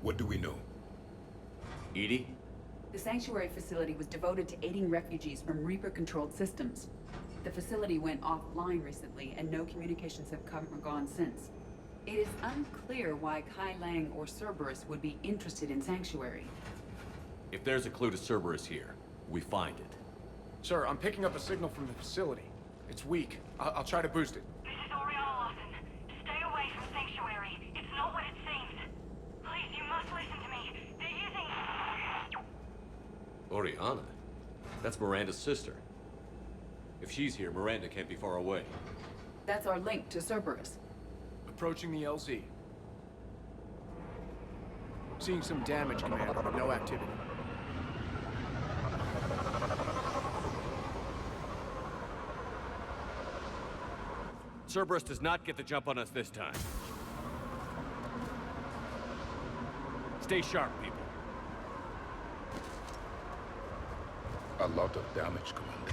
What do we know? EDI? The sanctuary facility was devoted to aiding refugees from Reaper-controlled systems. The facility went offline recently, and no communications have come or gone since. It is unclear why Kai Lang or Cerberus would be interested in Sanctuary. If there's a clue to Cerberus here, we find it. Sir, I'm picking up a signal from the facility. It's weak. I'll try to boost it. This is Oriana, Lawson. Stay away from Sanctuary. It's not what it seems. Please, you must listen to me. They're using... Oriana? That's Miranda's sister. If she's here, Miranda can't be far away. That's our link to Cerberus. Approaching the LZ. Seeing some damage, Commander, but no activity. Cerberus does not get the jump on us this time. Stay sharp, people. A lot of damage, Commander.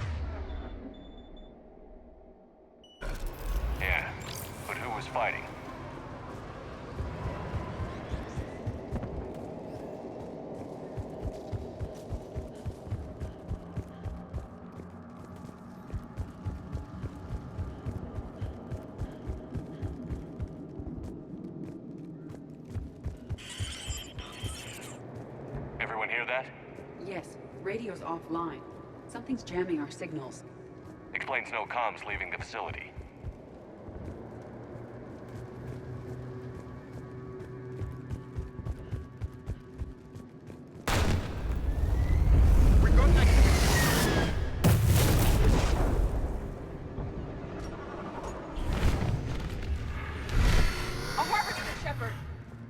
Yeah, but who was fighting? Everyone hear that? Yes, radio's offline. Something's jamming our signals. Explains no comms leaving the facility.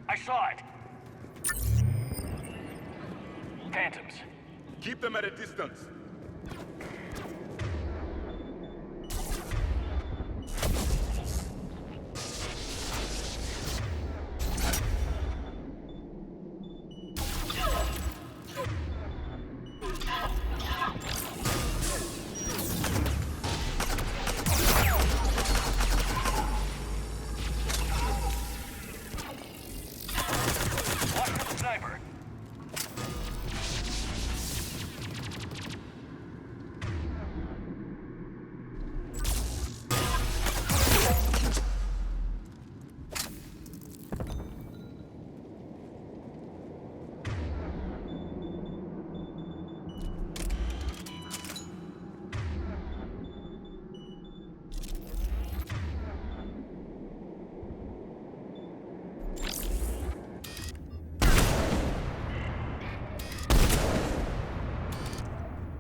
I saw it! Phantoms. Keep them at a distance.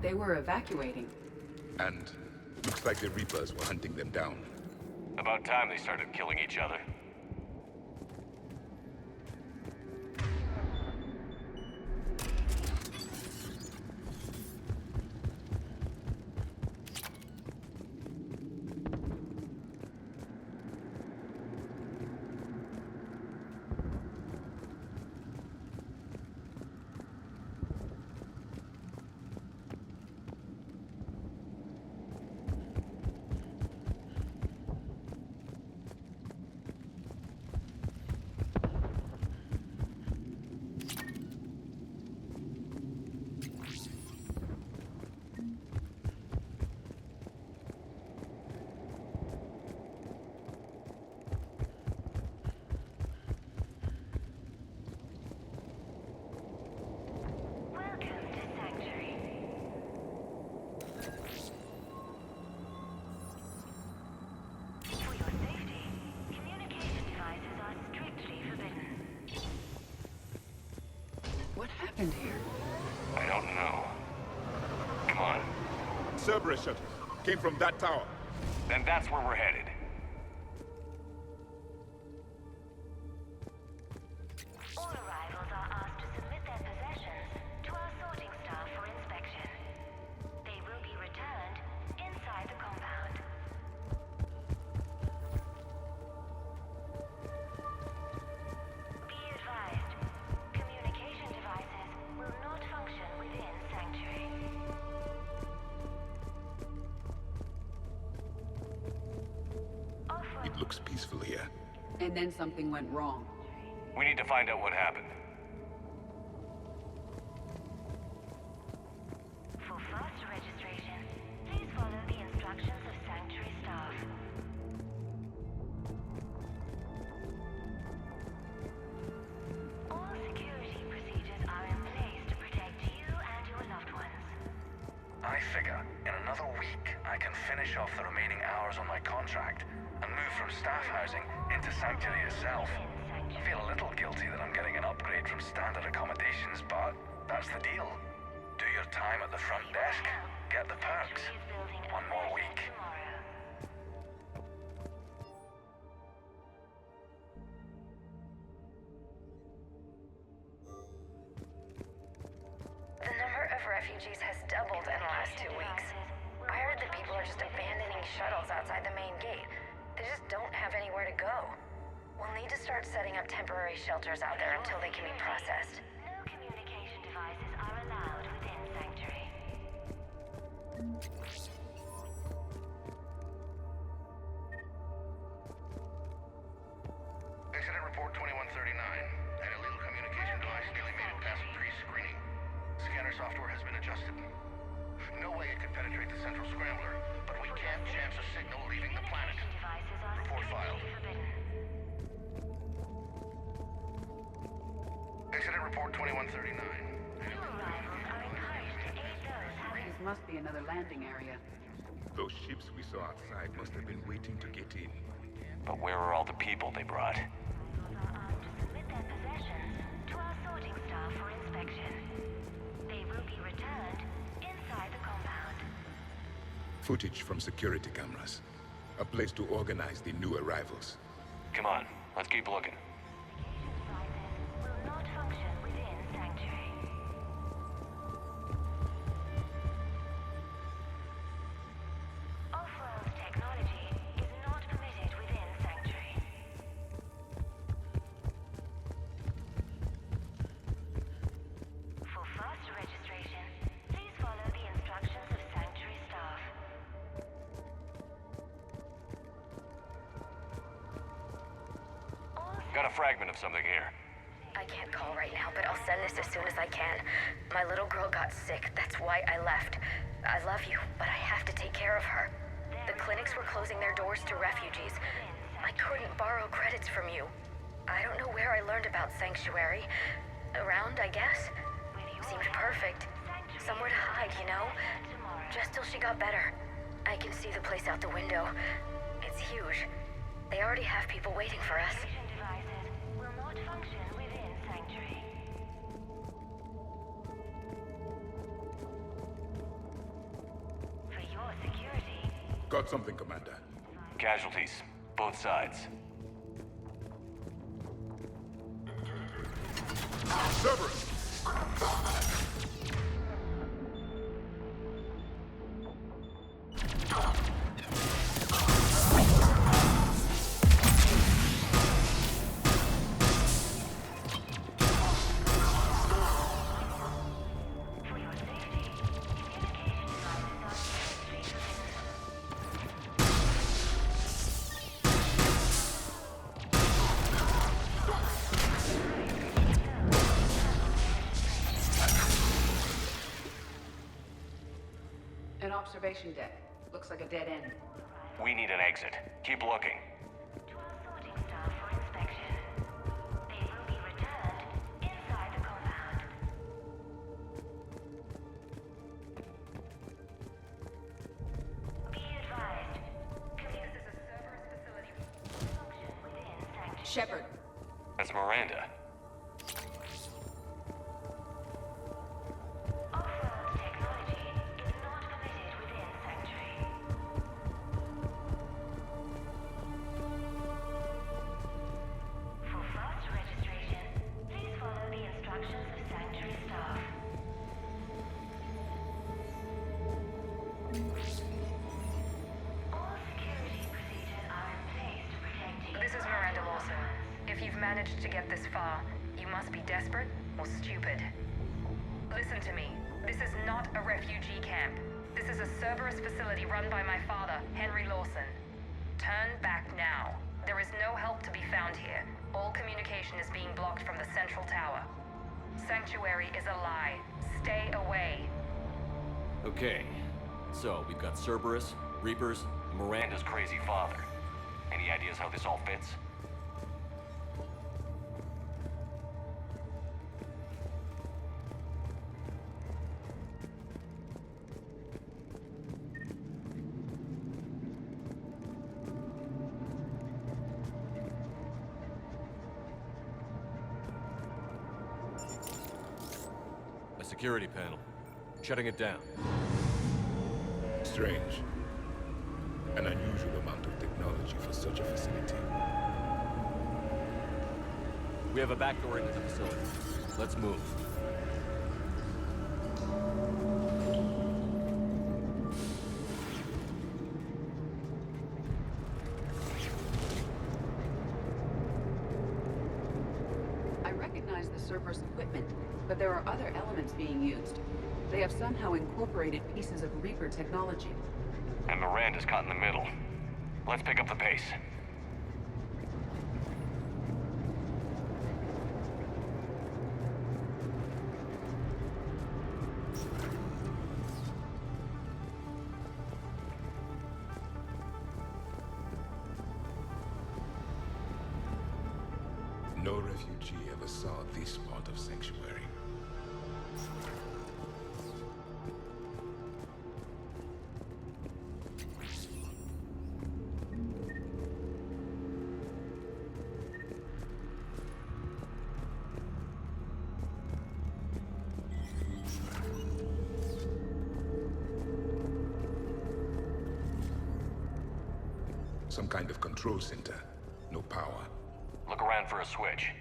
They were evacuating. And looks like the Reapers were hunting them down. About time they started killing each other. What happened here? I don't know. Come on. Cerberus shuttle came from that tower. Then that's where we're headed. All arrivals are asked to submit their possessions to our sorting staff for inspection. They will be returned inside the compound. Be advised, communication devices will not function within Sanctuary. It looks peaceful here. And then something went wrong. We need to find out what happened. For faster registration, please follow the instructions of Sanctuary staff. All security procedures are in place to protect you and your loved ones. I figure in another week I can finish off the remaining hours on my contract and move from staff housing into Sanctuary itself. I feel a little guilty that I'm getting an upgrade from standard accommodations, but that's the deal. Do your time at the front desk, get the perks. One more week. The number of refugees has doubled in the last 2 weeks. I heard that people are just abandoning shuttles outside the main gate. They just don't have anywhere to go. We'll need to start setting up temporary shelters out there until they can be processed. No communication devices are allowed within Sanctuary. Incident report 2139. An illegal communication device nearly made it past pre-screening. Scanner software has been adjusted. No way it could penetrate the central scrambler, but we can't chance a signal leaving the planet. Devices are Report filed. forbidden. Incident report 2139. New arrivals are encouraged to aid those having This must be another landing area. Those ships we saw outside must have been waiting to get in. But where are all the people they brought? arrivals are asked to submit their possessions to our sorting staff for inspection. They will be returned inside the compound. Footage from security cameras. A place to organize the new arrivals. Come on, let's keep looking. Devices will not function within Sanctuary. Off-world technology is not permitted within Sanctuary. For faster registration, please follow the instructions of Sanctuary staff. Got a fragment of something here. I can't call right now, but I'll send this as soon as I can. My little girl got sick. That's why I left. I love you, but I have to take care of her. The clinics were closing their doors to refugees. I couldn't borrow credits from you. I don't know where I learned about Sanctuary. Around, I guess. Seemed perfect. Somewhere to hide, you know? Just till she got better. I can see the place out the window. It's huge. They already have people waiting for us. Communication devices will not function within Sanctuary. Got something, Commander. Casualties. Both sides. Cerberus! An observation deck. Looks like a dead end. We need an exit. Keep looking. To our sorting staff for inspection. They will be returned inside the compound. Be advised. This is a Cerberus facility. Function within Sanctuary. Shepard, That's Miranda. Off-world technology is not permitted within Sanctuary. For fast registration, please follow the instructions of Sanctuary staff. All security procedures are in place to protect you. This is Miranda Lawson. If you've managed to get this far, you must be desperate or stupid. Listen to me. This is not a refugee camp. This is a Cerberus facility run by my father, Henry Lawson. Turn back now. There is no help to be found here. All communication is being blocked from the central tower. Sanctuary is a lie. Stay away. Okay. So, we've got Cerberus, Reapers, and Miranda's crazy father. Any ideas how this all fits? a security panel. Shutting it down. Strange. An unusual amount of technology for such a facility. We have a back door into the facility. Let's move. I recognize the Cerberus equipment, but there are other elements being used. They have somehow incorporated pieces of Reaper technology. And Miranda's caught in the middle. Let's pick up the pace. No refugee ever saw this part of Sanctuary. Some kind of control center. No power. Look around for a switch.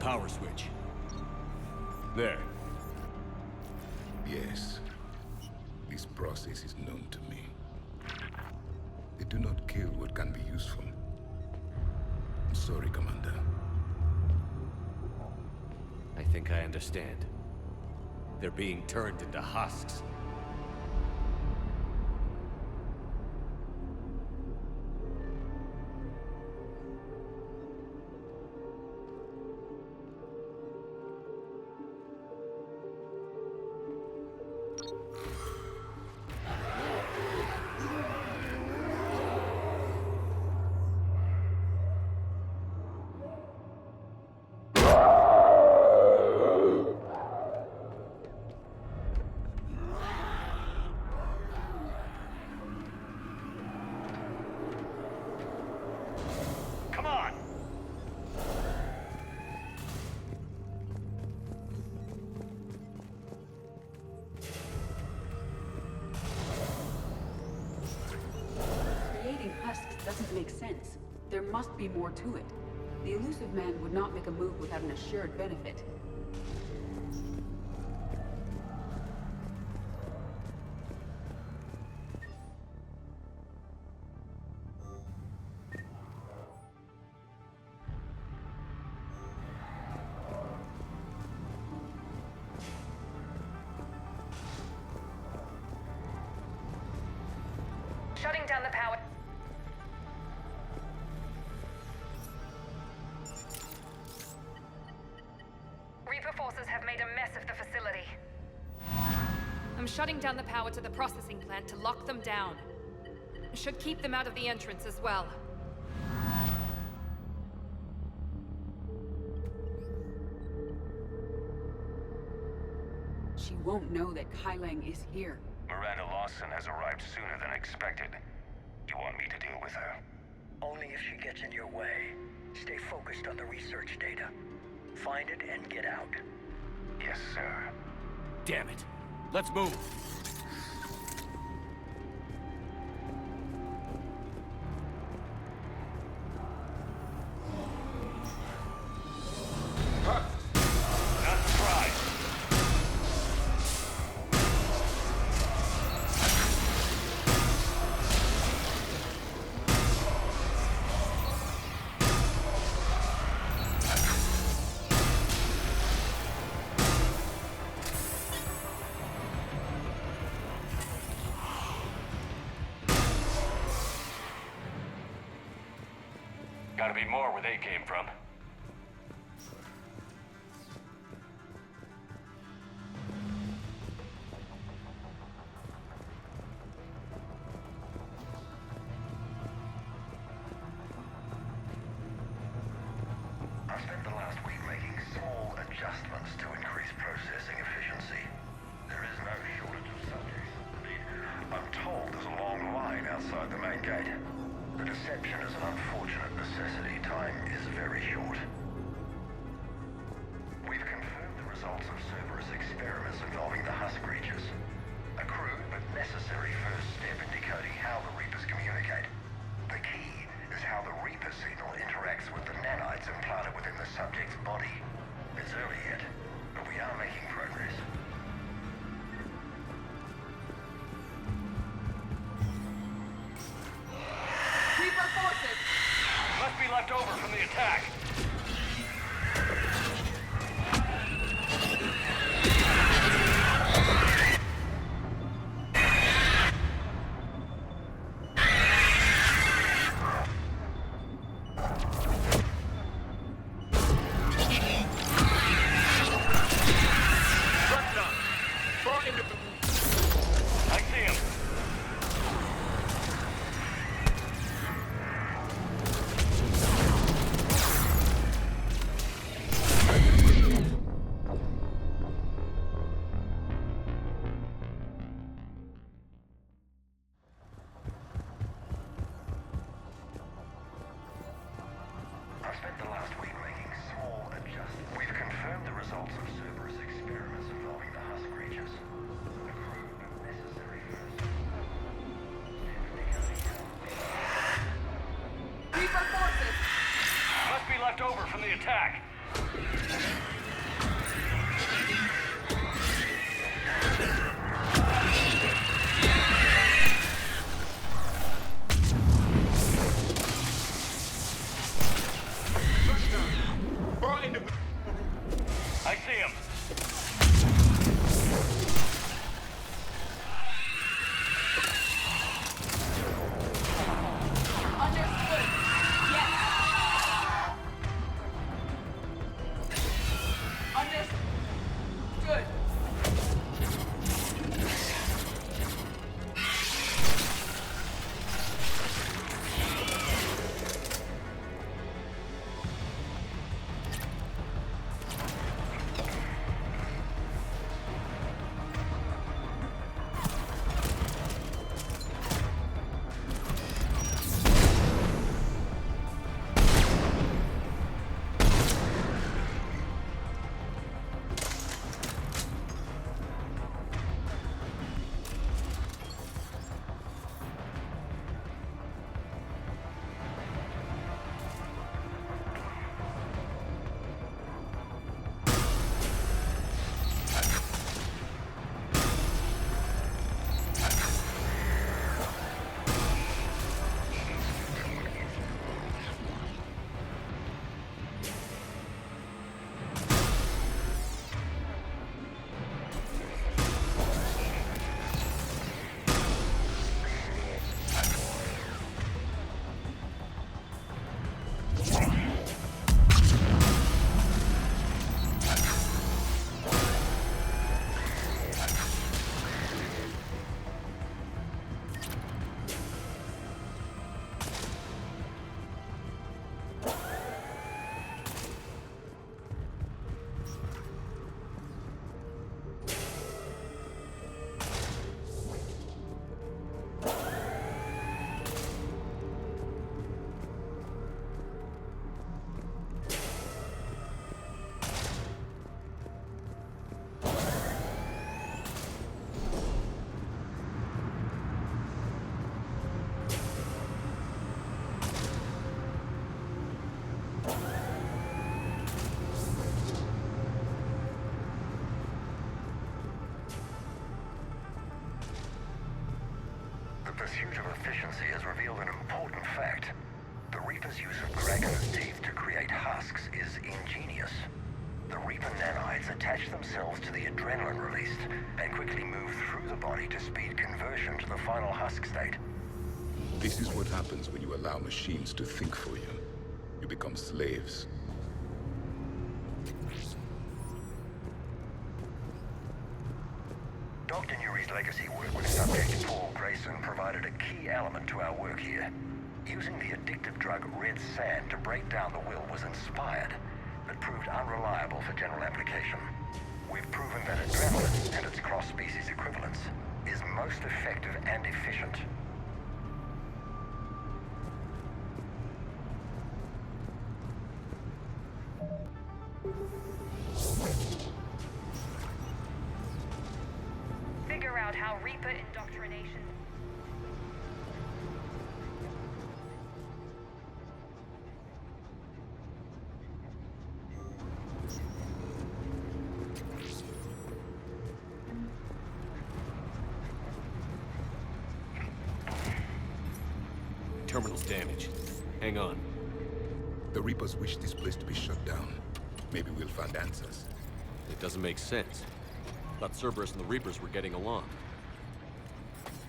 Power switch. There. Yes. This process is known to me. They do not kill what can be useful. I'm sorry, Commander. I think I understand. They're being turned into husks. There must be more to it. The elusive man would not make a move without an assured benefit. Shutting down the power. Reaper forces have made a mess of the facility. I'm shutting down the power to the processing plant to lock them down. Should keep them out of the entrance as well. She won't know that Kailang is here. Miranda Lawson has arrived sooner than expected. You want me to deal with her? Only if she gets in your way. Stay focused on the research data. Find it and get out. Yes, sir. Damn it. Let's move. Not surprised. Gotta be more where they came from. I spent the last week making small adjustments to increase processing efficiency. There is no shortage of subjects. I'm told there's a long line outside the main gate. The deception is an unfortunate necessity. Time is very short. We've confirmed the results of Cerberus experiments involving the husk creatures. A crude but necessary first step in decoding how the Reapers communicate. The key is how the Reaper signal interacts with the nanites implanted within the subject's body. It's early yet, but we are making progress. Reaper forces! Must be left over from the attack. I see him. I spent the last week making small adjustments. We've confirmed the results of Cerberus experiments involving the husk creatures. A crude but necessary first step in decoding how Reaper forces! Must be left over from the attack. I see him. Understood. Yes. Understood. efficiency has revealed an important fact. The Reaper's use of Kraken's teeth to create husks is ingenious. The Reaper nanites attach themselves to the adrenaline released and quickly move through the body to speed conversion to the final husk state. This is what happens when you allow machines to think for you. You become slaves. Dr. Nuri's legacy work with subject Paul Grayson provided a key element to our work here. Using the addictive drug red sand to break down the will was inspired, but proved unreliable for general application. We've proven that adrenaline and its cross-species equivalents is most effective and efficient. Figure out how Reaper indoctrination... Terminal's damaged. Hang on. The Reapers wish this place to be shut down. Maybe we'll find answers. It doesn't make sense. Thought Cerberus and the Reapers were getting along.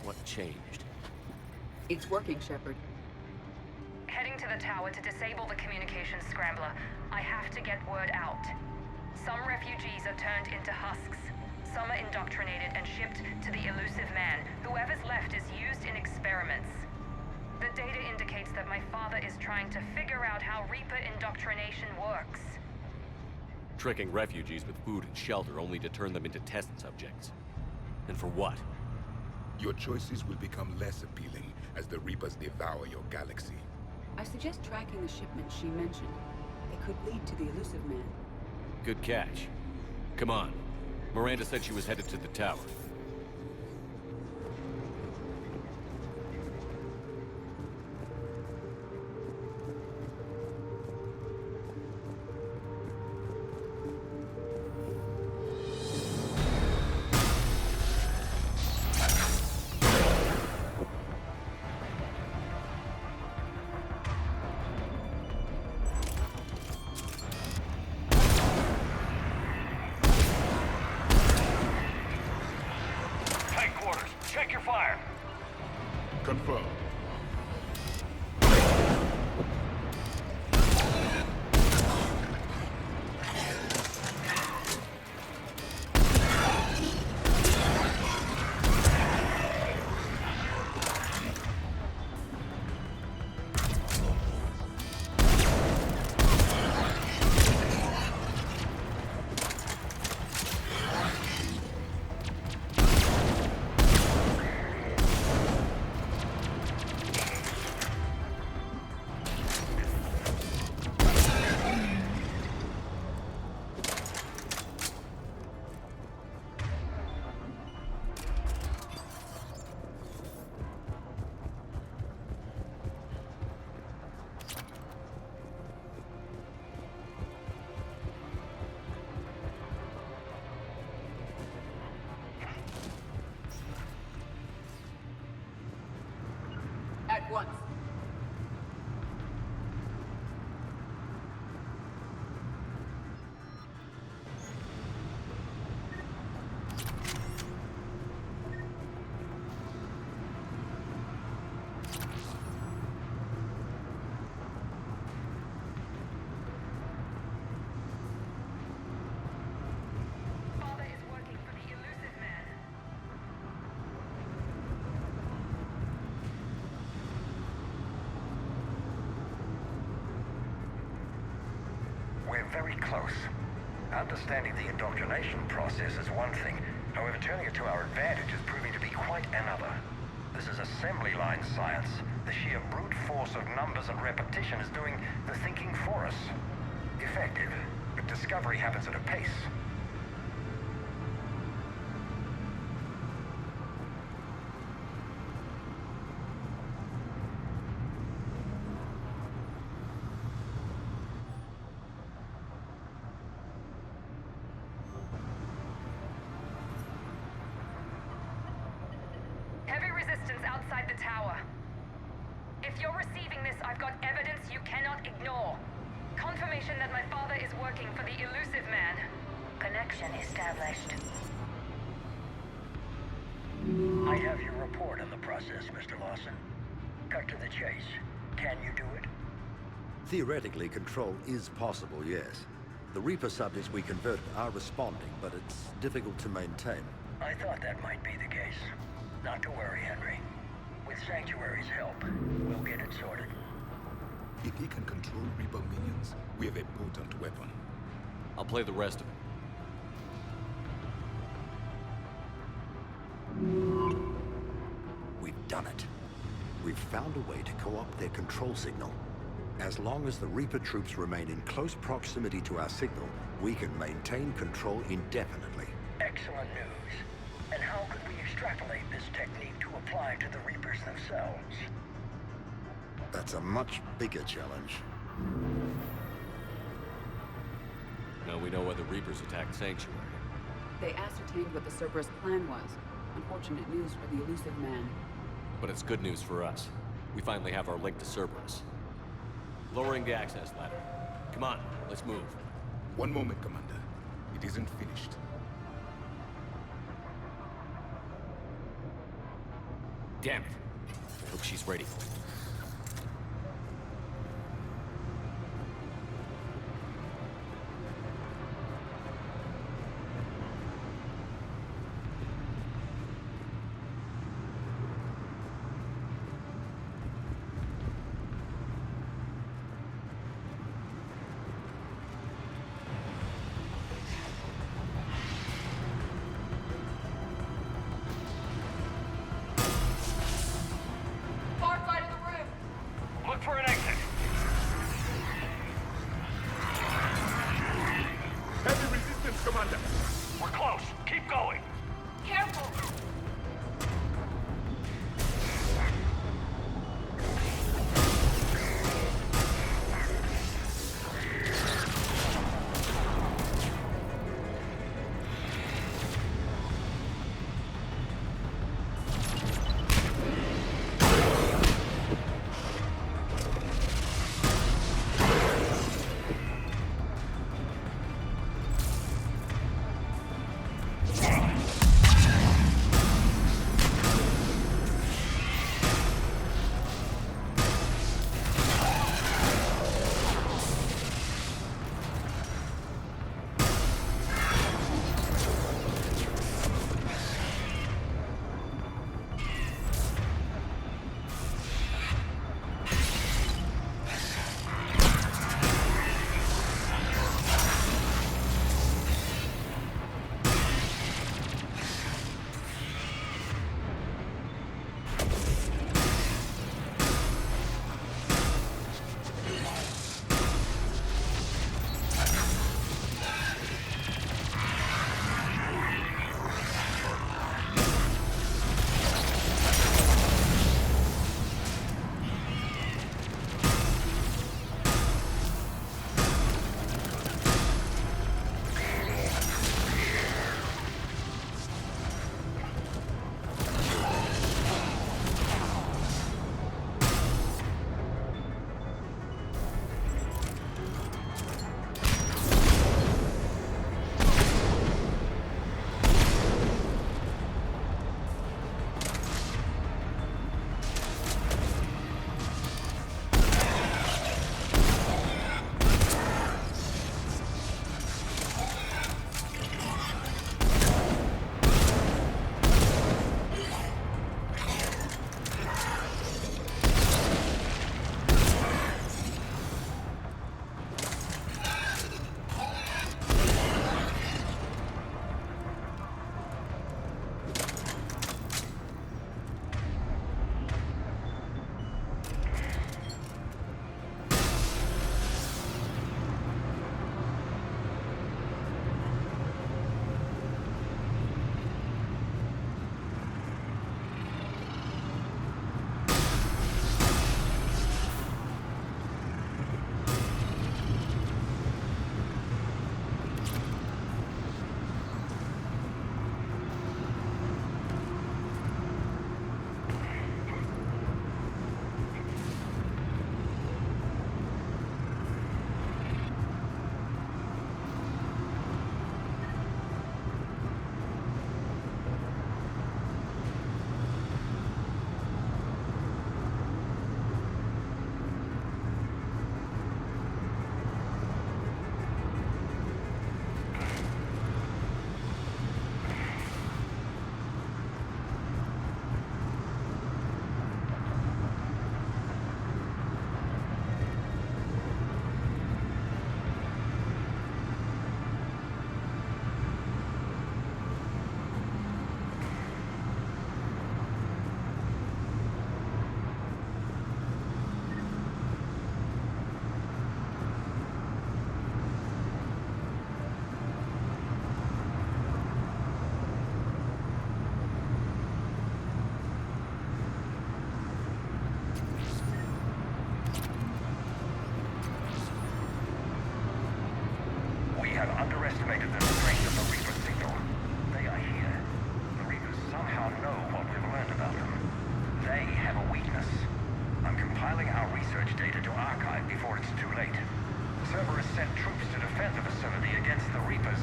What changed? It's working, Shepard. Heading to the tower to disable the communications scrambler. I have to get word out. Some refugees are turned into husks. Some are indoctrinated and shipped to the elusive man. Whoever's left is used in experiments. The data indicates that my father is trying to figure out how Reaper indoctrination works. Tricking refugees with food and shelter only to turn them into test subjects. And for what? Your choices will become less appealing as the Reapers devour your galaxy. I suggest tracking the shipment she mentioned. It could lead to the elusive man. Good catch. Come on. Miranda said she was headed to the tower. Confirmed. At once. Father is working for the elusive man. We're very close. Understanding the indoctrination process is one thing. However, turning it to our advantage is proving to be quite another. This is assembly line science. The sheer brute force of numbers and repetition is doing the thinking for us. Effective, but discovery happens at a pace. Heavy resistance outside the tower. If you're receiving this, I've got evidence you cannot ignore. Confirmation that my father is working for the elusive man. Connection established. I have your report on the process, Mr. Lawson. Cut to the chase. Can you do it? Theoretically, control is possible, yes. The Reaper subjects we converted are responding, but it's difficult to maintain. I thought that might be the case. Not to worry, Henry. With Sanctuary's help, we'll get it sorted. If he can control Reaper minions, we have a potent weapon. I'll play the rest of it. We've done it. We've found a way to co-opt their control signal. As long as the Reaper troops remain in close proximity to our signal, we can maintain control indefinitely. Excellent news. And how could we extrapolate this technique to apply to the Reapers themselves? That's a much bigger challenge. Now we know why the Reapers attacked Sanctuary. They ascertained what the Cerberus plan was. Unfortunate news for the elusive man. But it's good news for us. We finally have our link to Cerberus. Lowering the access ladder. Come on, let's move. One moment, Commander. It isn't finished. Damn it. I hope she's ready. For an exit. Heavy resistance, Commander! We're close. Keep going. Careful! activated the strength of the Reaper signal. They are here. The Reapers somehow know what we've learned about them. They have a weakness. I'm compiling our research data to archive before it's too late. Cerberus sent troops to defend the facility against the Reapers.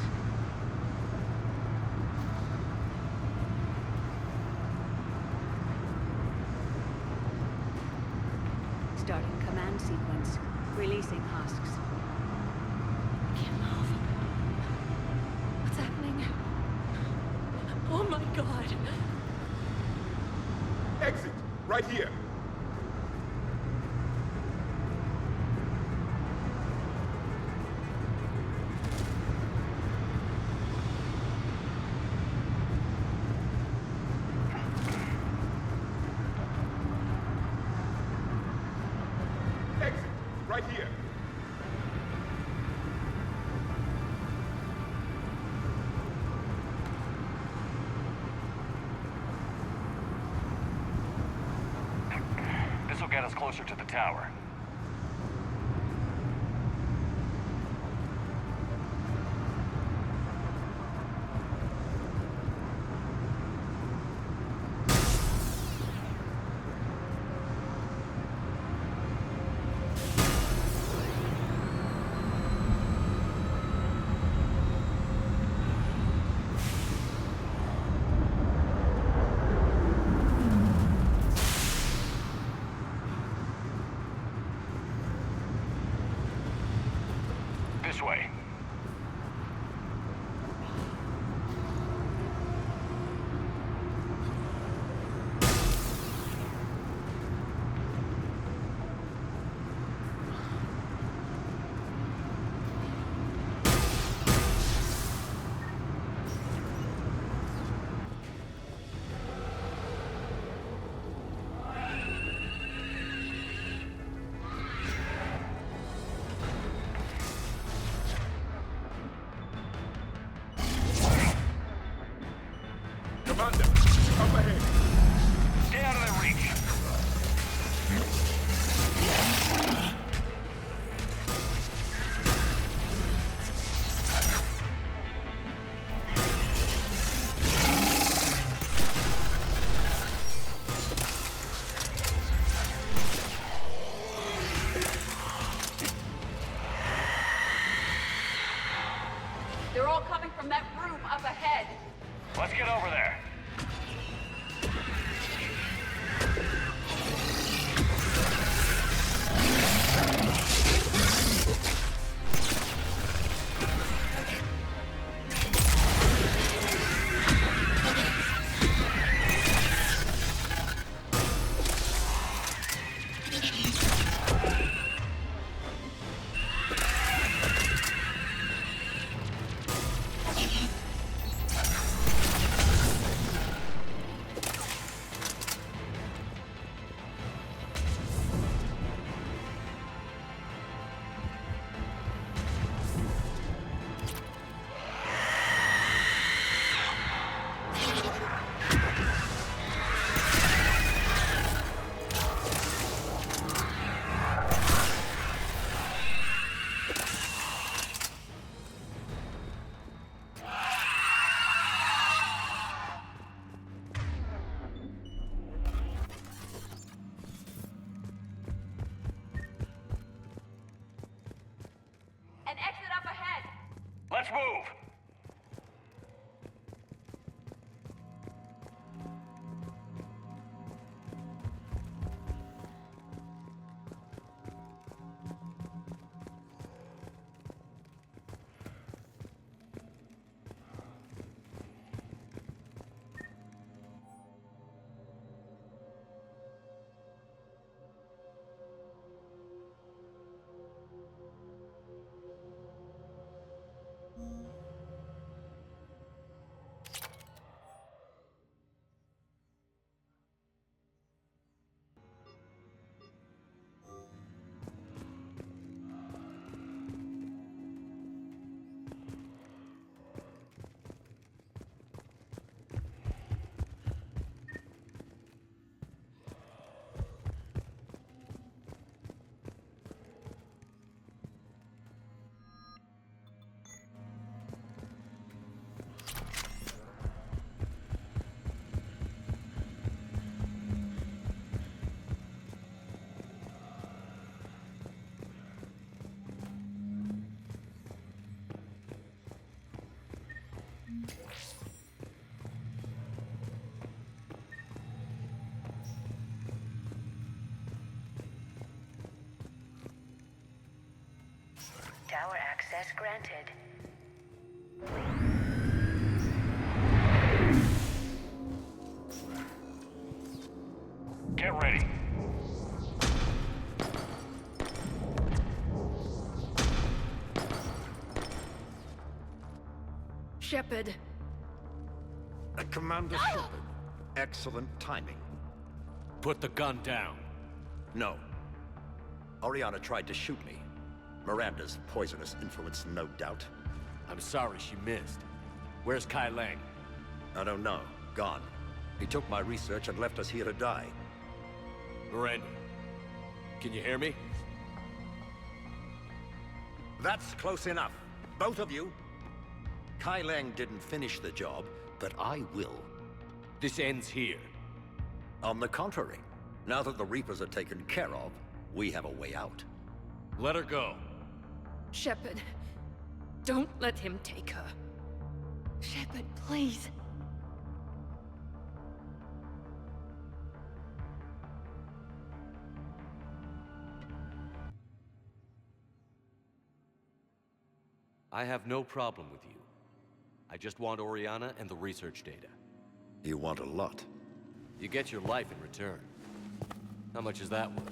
Starting command sequence. Releasing husks. I can't move. What's happening? Oh my god. Exit! Right here! Exit! Right here! This'll get us closer to the tower. This way. Commander, up ahead! Stay out of their reach. They're all coming from that room up ahead. Let's get over there. Tower access granted. Get ready. Shepard. Commander Shepard. Excellent timing. Put the gun down. No. Oriana tried to shoot me. Miranda's poisonous influence, no doubt. I'm sorry she missed. Where's Kai Lang? I don't know. Gone. He took my research and left us here to die. Miranda, can you hear me? That's close enough. Both of you. Kai Lang didn't finish the job, but I will. This ends here. On the contrary, now that the Reapers are taken care of, we have a way out. Let her go. Shepard. Don't let him take her. Shepard, please. I have no problem with you. I just want Oriana and the research data. You want a lot. You get your life in return. How much is that worth?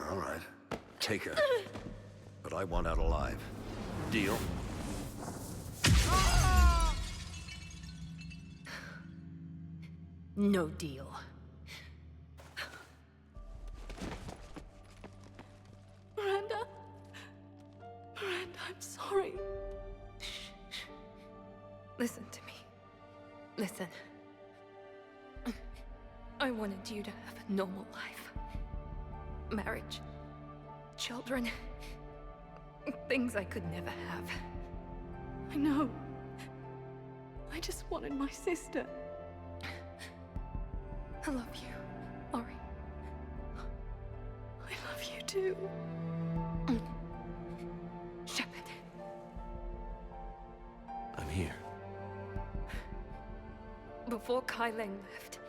All right. Take her. But I want out alive. Deal? No deal. Miranda? Miranda, I'm sorry. Shh. Listen to me. Listen. I wanted you to have a normal life. Marriage. Children. Things I could never have. I know. I just wanted my sister. I love you, Ori. I love you too. Shepard. I'm here. Before Kai Lang left,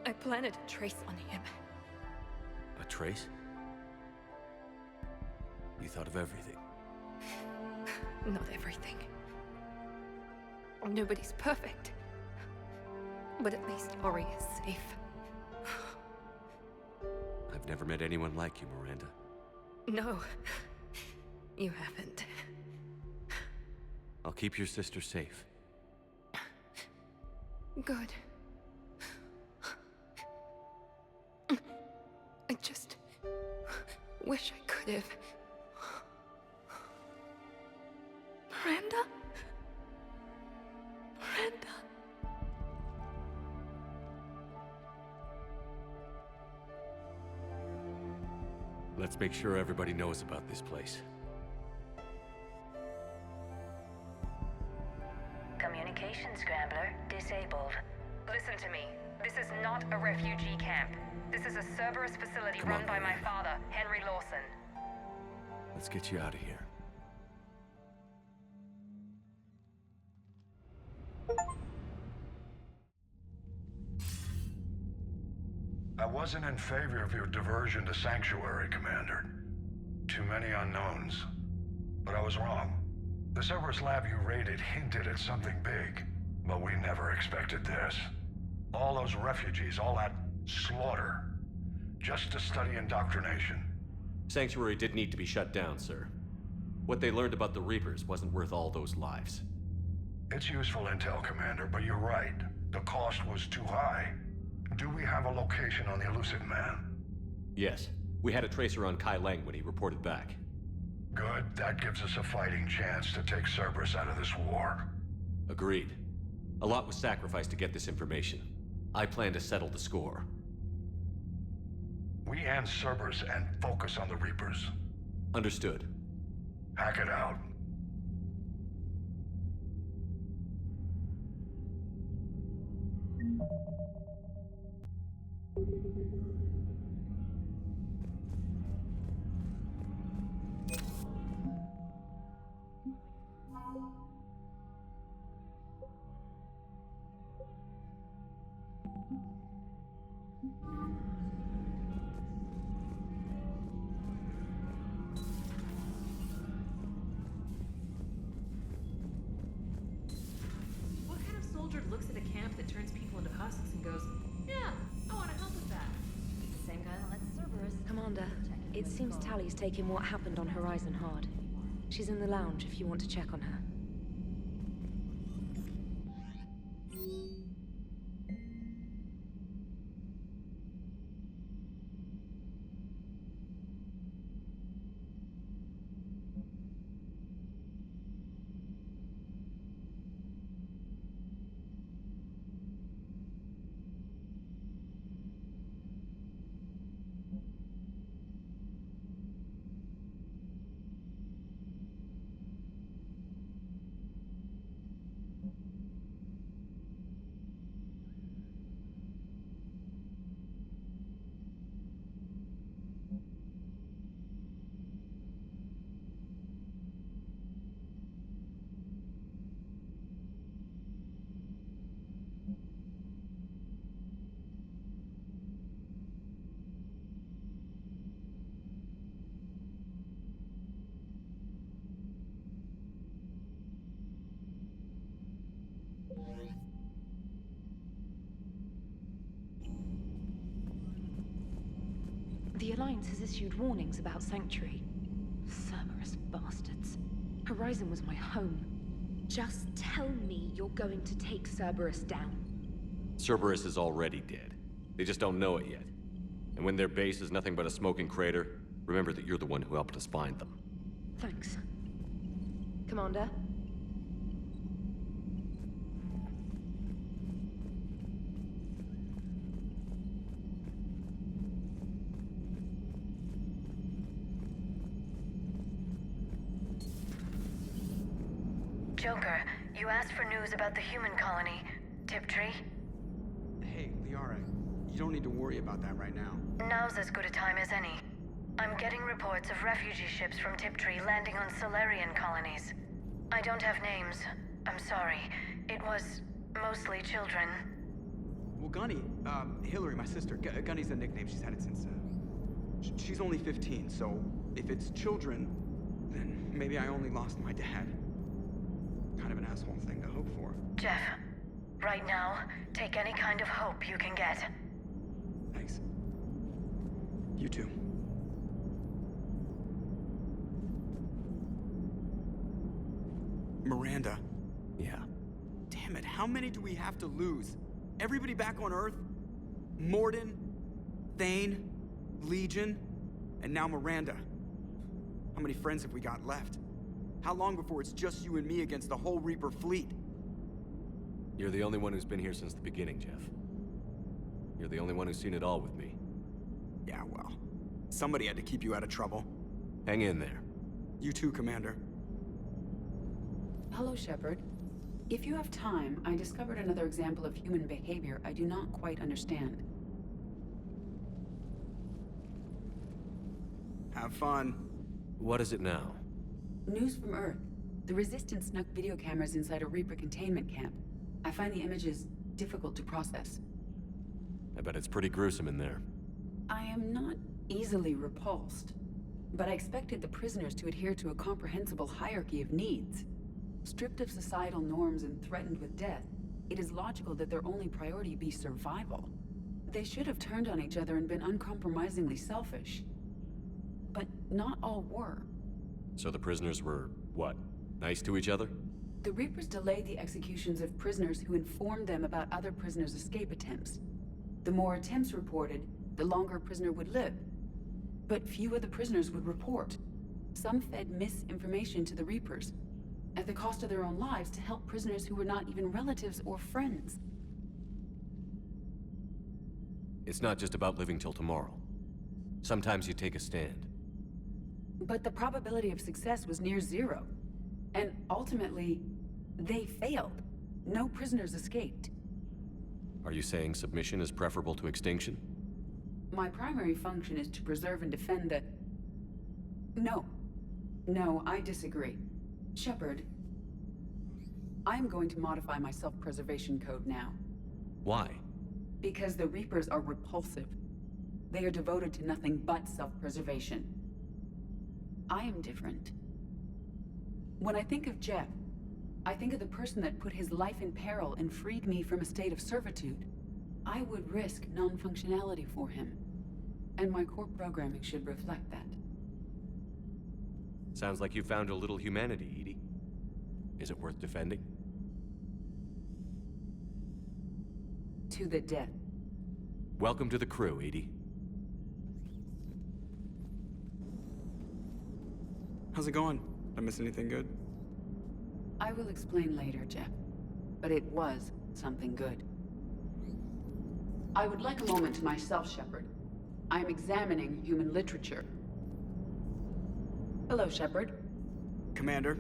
I planted a trace on him. A trace? You thought of everything. Not everything. Nobody's perfect. But at least Ori is safe. I've never met anyone like you, Miranda. No, you haven't. I'll keep your sister safe. Good. I just wish I could have. Miranda? Miranda? Let's make sure everybody knows about this place. Communication scrambler disabled. Listen to me. This is not a refugee camp. This is a Cerberus facility Come run on, by my Oriana. father, Henry Lawson. Let's get you out of here. I wasn't in favor of your diversion to Sanctuary, Commander. Too many unknowns. But I was wrong. The Cerberus lab you raided hinted at something big, but we never expected this. All those refugees, all that slaughter, just to study indoctrination. Sanctuary did need to be shut down, sir. What they learned about the Reapers wasn't worth all those lives. It's useful intel, Commander, but you're right. The cost was too high. Do we have a location on the elusive man? Yes. We had a tracer on Kai Lang when he reported back. Good. That gives us a fighting chance to take Cerberus out of this war. Agreed. A lot was sacrificed to get this information. I plan to settle the score. We end Cerberus and focus on the Reapers. Understood. Hack it out. camp that turns people into husks and goes, yeah, I want to help with that. Same guy that lets Cerberus... Commander, it seems Tali's taking what happened on Horizon hard. She's in the lounge if you want to check on her. The Alliance has issued warnings about Sanctuary. Cerberus bastards. Horizon was my home. Just tell me you're going to take Cerberus down. Cerberus is already dead. They just don't know it yet. And when their base is nothing but a smoking crater, remember that you're the one who helped us find them. Thanks. Commander? Joker, you asked for news about the human colony. Tiptree? Hey, Liara, you don't need to worry about that right now. Now's as good a time as any. I'm getting reports of refugee ships from Tiptree landing on Solarian colonies. I don't have names. I'm sorry. It was mostly children. Well, Gunny, Hillary, my sister, Gunny's a nickname. She's had it since, she's only 15, so if it's children, then maybe I only lost my dad. Kind of an asshole thing to hope for. Jeff, right now, take any kind of hope you can get. Thanks. You too. Miranda. Yeah. Damn it, how many do we have to lose? Everybody back on Earth? Morden, Thane, Legion, and now Miranda. How many friends have we got left? How long before it's just you and me against the whole Reaper fleet? You're the only one who's been here since the beginning, Jeff. You're the only one who's seen it all with me. Yeah, well, somebody had to keep you out of trouble. Hang in there. You too, Commander. Hello, Shepard. If you have time, I discovered another example of human behavior I do not quite understand. Have fun. What is it now? News from Earth. The Resistance snuck video cameras inside a Reaper containment camp. I find the images difficult to process. I bet it's pretty gruesome in there. I am not easily repulsed, but I expected the prisoners to adhere to a comprehensible hierarchy of needs. Stripped of societal norms and threatened with death, it is logical that their only priority be survival. They should have turned on each other and been uncompromisingly selfish. But not all were. So the prisoners were, what, nice to each other? The Reapers delayed the executions of prisoners who informed them about other prisoners' escape attempts. The more attempts reported, the longer a prisoner would live. But few of the prisoners would report. Some fed misinformation to the Reapers, at the cost of their own lives, to help prisoners who were not even relatives or friends. It's not just about living till tomorrow. Sometimes you take a stand. But the probability of success was near zero. And ultimately, they failed. No prisoners escaped. Are you saying submission is preferable to extinction? My primary function is to preserve and defend the... No. No, I disagree. Shepard, I'm going to modify my self-preservation code now. Why? Because the Reapers are repulsive. They are devoted to nothing but self-preservation. I am different. When I think of Jeff, I think of the person that put his life in peril and freed me from a state of servitude. I would risk non-functionality for him. And my core programming should reflect that. Sounds like you found a little humanity, EDI. Is it worth defending? To the death. Welcome to the crew, EDI. How's it going? Did I miss anything good? I will explain later, Jeff. But it was something good. I would like a moment to myself, Shepard. I am examining human literature. Hello, Shepard. Commander.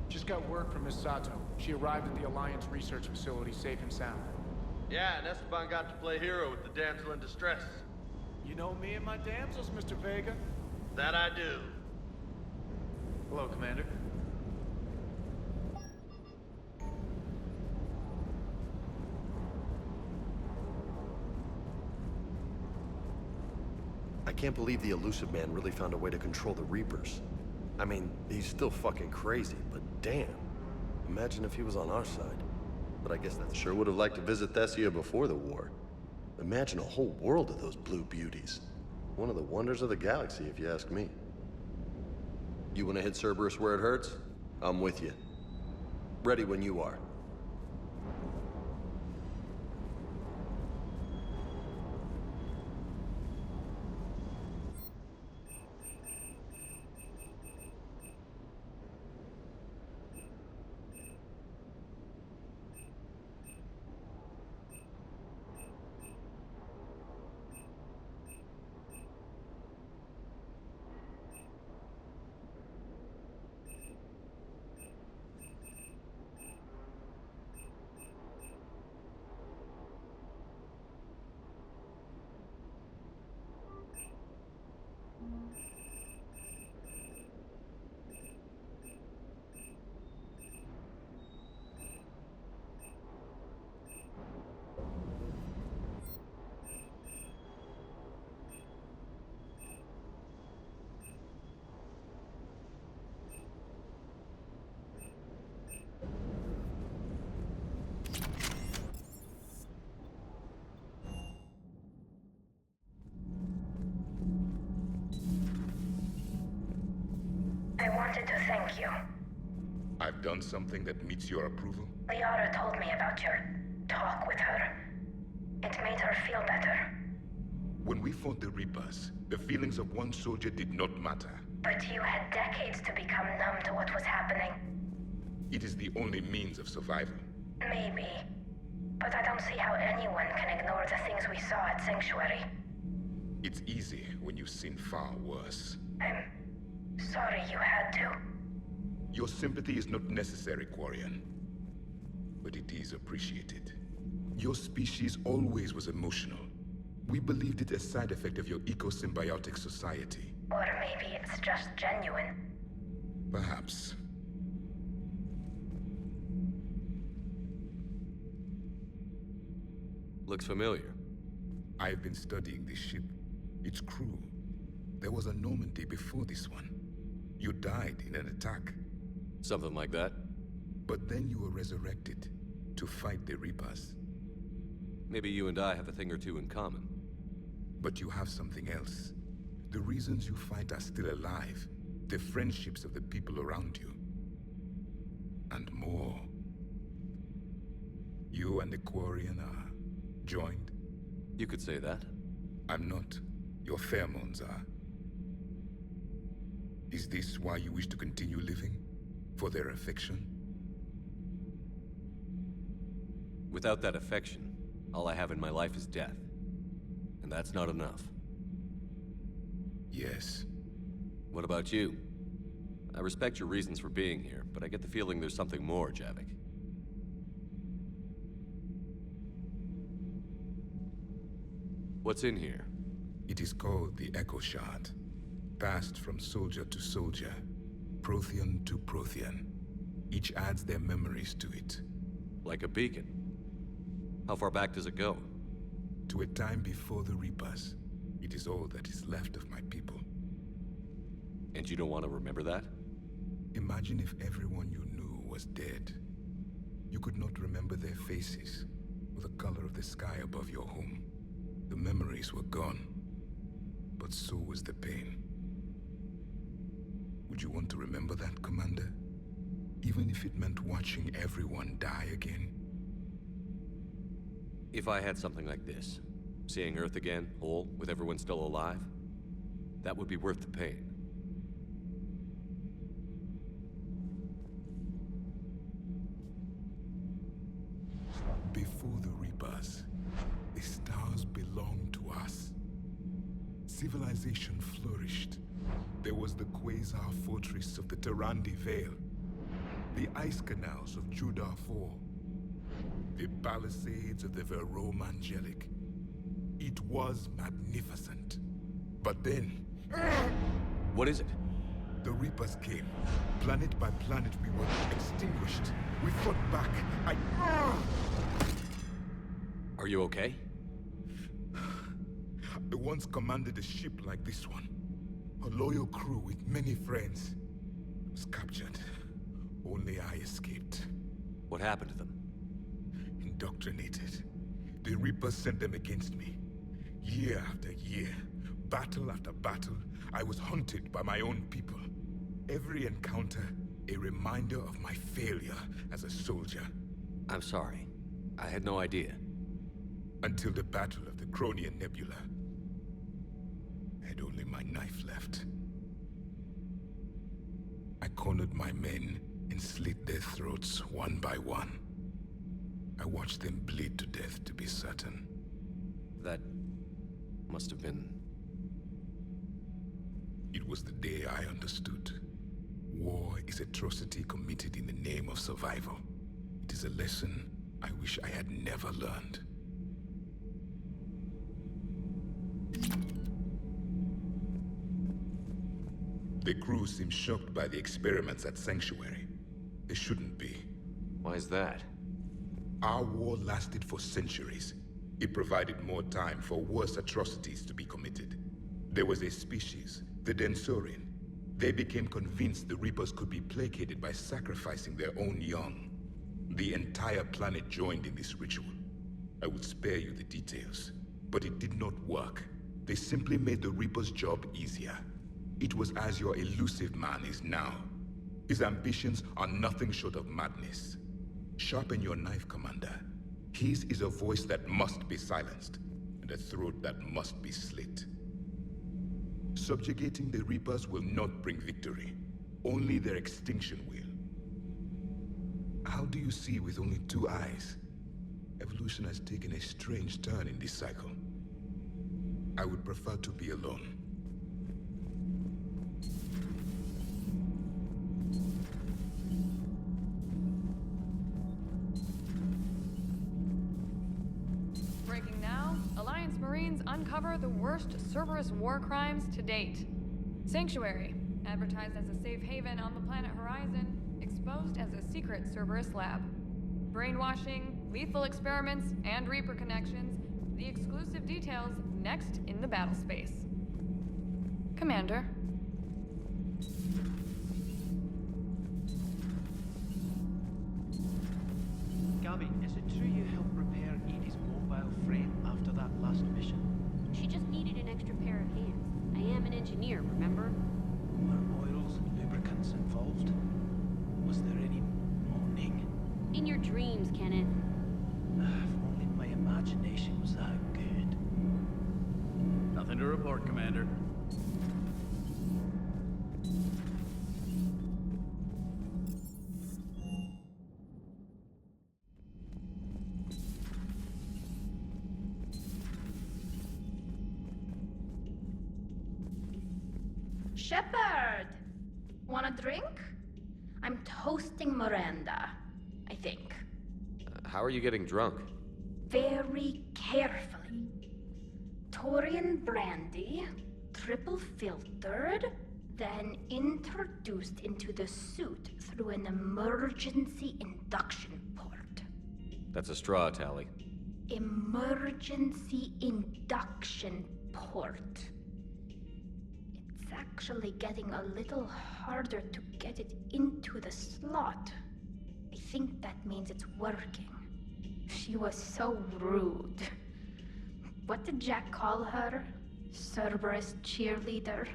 Just got word from Miss Sato. She arrived at the Alliance research facility safe and sound. Yeah, and Esteban got to play hero with the damsel in distress. You know me and my damsels, Mr. Vega? That I do. Hello, Commander. I can't believe the elusive man really found a way to control the Reapers. I mean, he's still fucking crazy, but damn. Imagine if he was on our side. But I guess that's... Sure would have liked to visit Thessia before the war. Imagine a whole world of those blue beauties. One of the wonders of the galaxy, if you ask me. You want to hit Cerberus where it hurts? I'm with you. Ready when you are. I wanted to thank you. I've done something that meets your approval? Liara told me about your talk with her. It made her feel better. When we fought the Reapers, the feelings of one soldier did not matter. But you had decades to become numb to what was happening. It is the only means of survival. Maybe. But I don't see how anyone can ignore the things we saw at Sanctuary. It's easy when you've seen far worse. I'm sorry you had to. Your sympathy is not necessary, Quarian. But it is appreciated. Your species always was emotional. We believed it a side effect of your eco-symbiotic society. Or maybe it's just genuine. Perhaps. Looks familiar. I've been studying this ship. Its crew. There was a Normandy before this one. You died in an attack. Something like that. But then you were resurrected to fight the Reapers. Maybe you and I have a thing or two in common. But you have something else. The reasons you fight are still alive. The friendships of the people around you. And more. You and the Quarian are joined? You could say that. I'm not. Your pheromones are. Is this why you wish to continue living? For their affection? Without that affection, all I have in my life is death. And that's not enough. Yes. What about you? I respect your reasons for being here, but I get the feeling there's something more, Javik. What's in here? It is called the Echo Shard. Passed from soldier to soldier, Prothean to Prothean. Each adds their memories to it. Like a beacon. How far back does it go? To a time before the Reapers. It is all that is left of my people. And you don't want to remember that? Imagine if everyone you knew was dead. You could not remember their faces, or the color of the sky above your home. The memories were gone, but so was the pain. Would you want to remember that, Commander? Even if it meant watching everyone die again? If I had something like this, seeing Earth again, whole, with everyone still alive, that would be worth the pain. Before the Reapers, the stars belonged to us. Civilization flourished. There was the Quasar Fortress of the Tarandi Vale, the ice canals of Judar IV, the palisades of the Verome Angelic. It was magnificent. But then... What is it? The Reapers came. Planet by planet, we were extinguished. We fought back. Are you okay? I once commanded a ship like this one. A loyal crew with many friends. Was captured. Only I escaped. What happened to them? Indoctrinated. The Reapers sent them against me. Year after year, battle after battle, I was hunted by my own people. Every encounter, a reminder of my failure as a soldier. I'm sorry. I had no idea. Until the Battle of the Cronian Nebula. I had only my knife left. I cornered my men and slit their throats one by one. I watched them bleed to death, to be certain. That must have been... It was the day I understood. War is atrocity committed in the name of survival. It is a lesson I wish I had never learned. The crew seemed shocked by the experiments at Sanctuary. They shouldn't be. Why is that? Our war lasted for centuries. It provided more time for worse atrocities to be committed. There was a species, the Densorian. They became convinced the Reapers could be placated by sacrificing their own young. The entire planet joined in this ritual. I would spare you the details, but it did not work. They simply made the Reaper's job easier. It was as your elusive man is now. His ambitions are nothing short of madness. Sharpen your knife, Commander. His is a voice that must be silenced, and a throat that must be slit. Subjugating the Reapers will not bring victory. Only their extinction will. How do you see with only 2 eyes? Evolution has taken a strange turn in this cycle. I would prefer to be alone. Breaking now, Alliance Marines uncover the worst Cerberus war crimes to date. Sanctuary, advertised as a safe haven on the planet Horizon, exposed as a secret Cerberus lab. Brainwashing, lethal experiments, and Reaper connections, the exclusive details next in the battle space. Commander. Gabby, is it true you helped repair Edie's mobile frame after that last mission? She just needed an extra pair of hands. I am an engineer, remember? Were oils and lubricants involved? Was there any moaning? In your dreams, Kenneth. If only my imagination was that good. Nothing to report, Commander. Shepard! Want a drink? I'm toasting Miranda, I think. How are you getting drunk? Very carefully. Taurian brandy, triple filtered, then introduced into the suit through an emergency induction port. That's a straw, Tali. Emergency induction port. It's actually getting a little harder to get it into the slot. I think that means it's working. She was so rude. What did Jack call her? Cerberus cheerleader?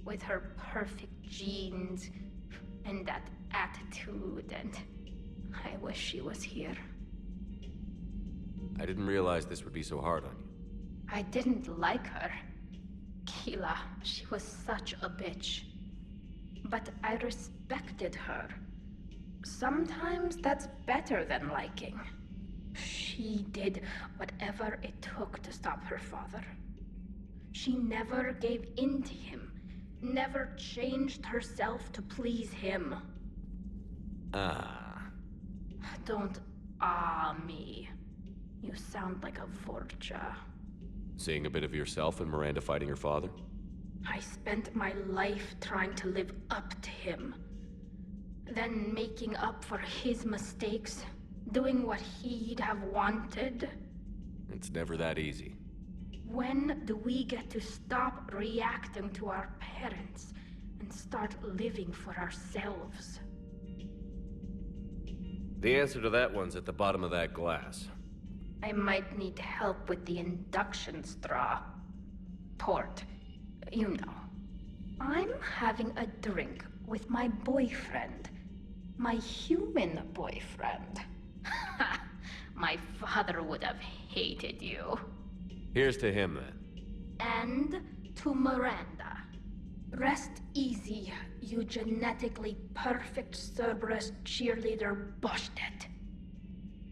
With her perfect genes and that attitude, and I wish she was here. I didn't realize this would be so hard on you. I didn't like her. Keela, she was such a bitch. But I respected her. Sometimes that's better than liking. She did whatever it took to stop her father. She never gave in to him, never changed herself to please him. Don't me. You sound like a Vorcha. Seeing a bit of yourself in Miranda fighting her father? I spent my life trying to live up to him. Then making up for his mistakes, doing what he'd have wanted. It's never that easy. When do we get to stop reacting to our parents and start living for ourselves? The answer to that one's at the bottom of that glass. I might need help with the induction straw. Port, you know. I'm having a drink with my boyfriend. My human boyfriend. My father would have hated you. Here's to him, then. And to Miranda. Rest easy, you genetically perfect Cerberus cheerleader Boshtet.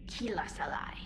Kila Salai.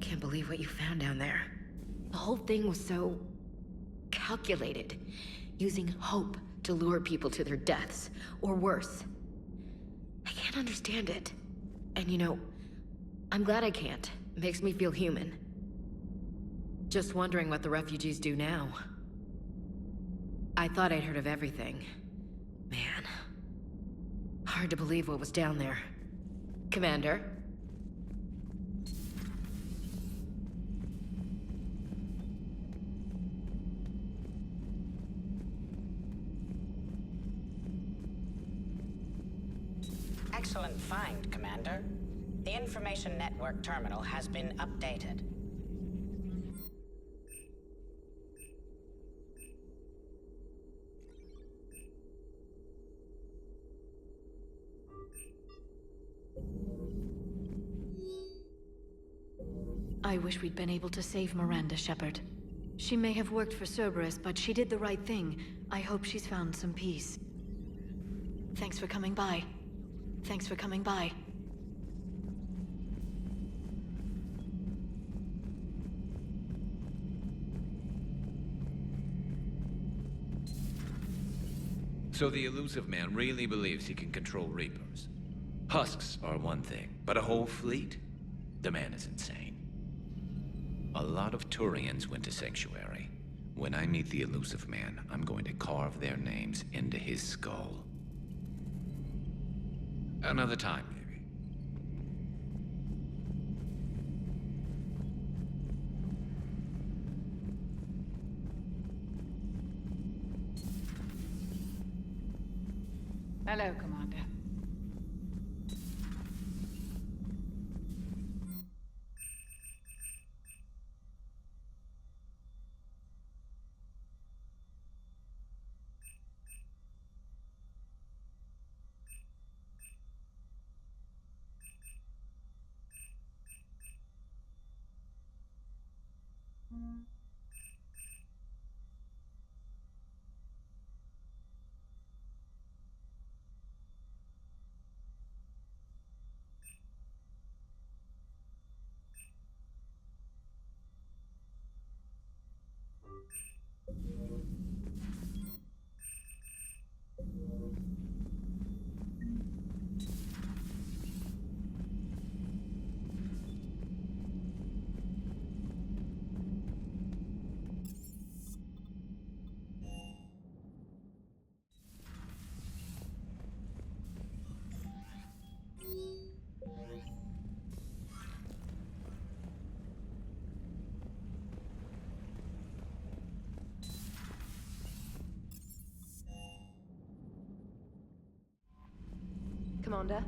Can't believe what you found down there. The whole thing was so calculated, using hope to lure people to their deaths, or worse. I can't understand it. And you know, I'm glad I can't. It makes me feel human. Just wondering what the refugees do now. I thought I'd heard of everything. Man. Hard to believe what was down there. Commander? Excellent find, Commander. The information network terminal has been updated. I wish we'd been able to save Miranda, Shepard. She may have worked for Cerberus, but she did the right thing. I hope she's found some peace. Thanks for coming by. Thanks for coming by. So the elusive man really believes he can control Reapers. Husks are one thing, but a whole fleet? The man is insane. A lot of Turians went to Sanctuary. When I meet the elusive man, I'm going to carve their names into his skull. Another time, maybe. Hello, Commander. Commander.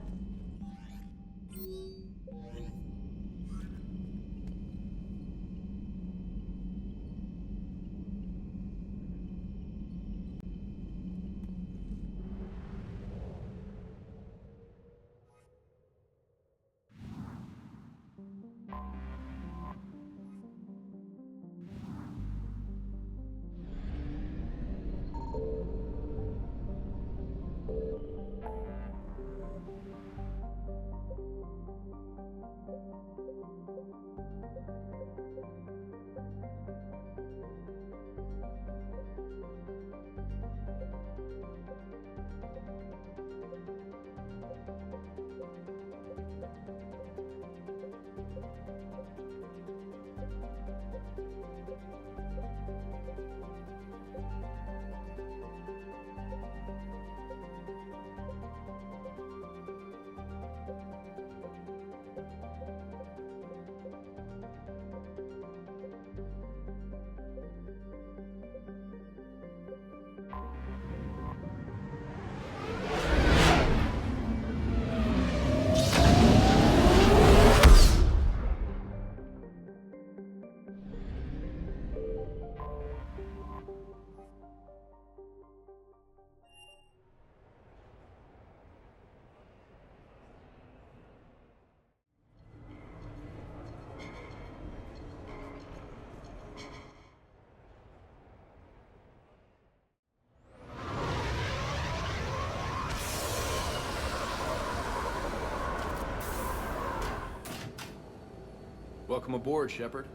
Welcome aboard, Shepard.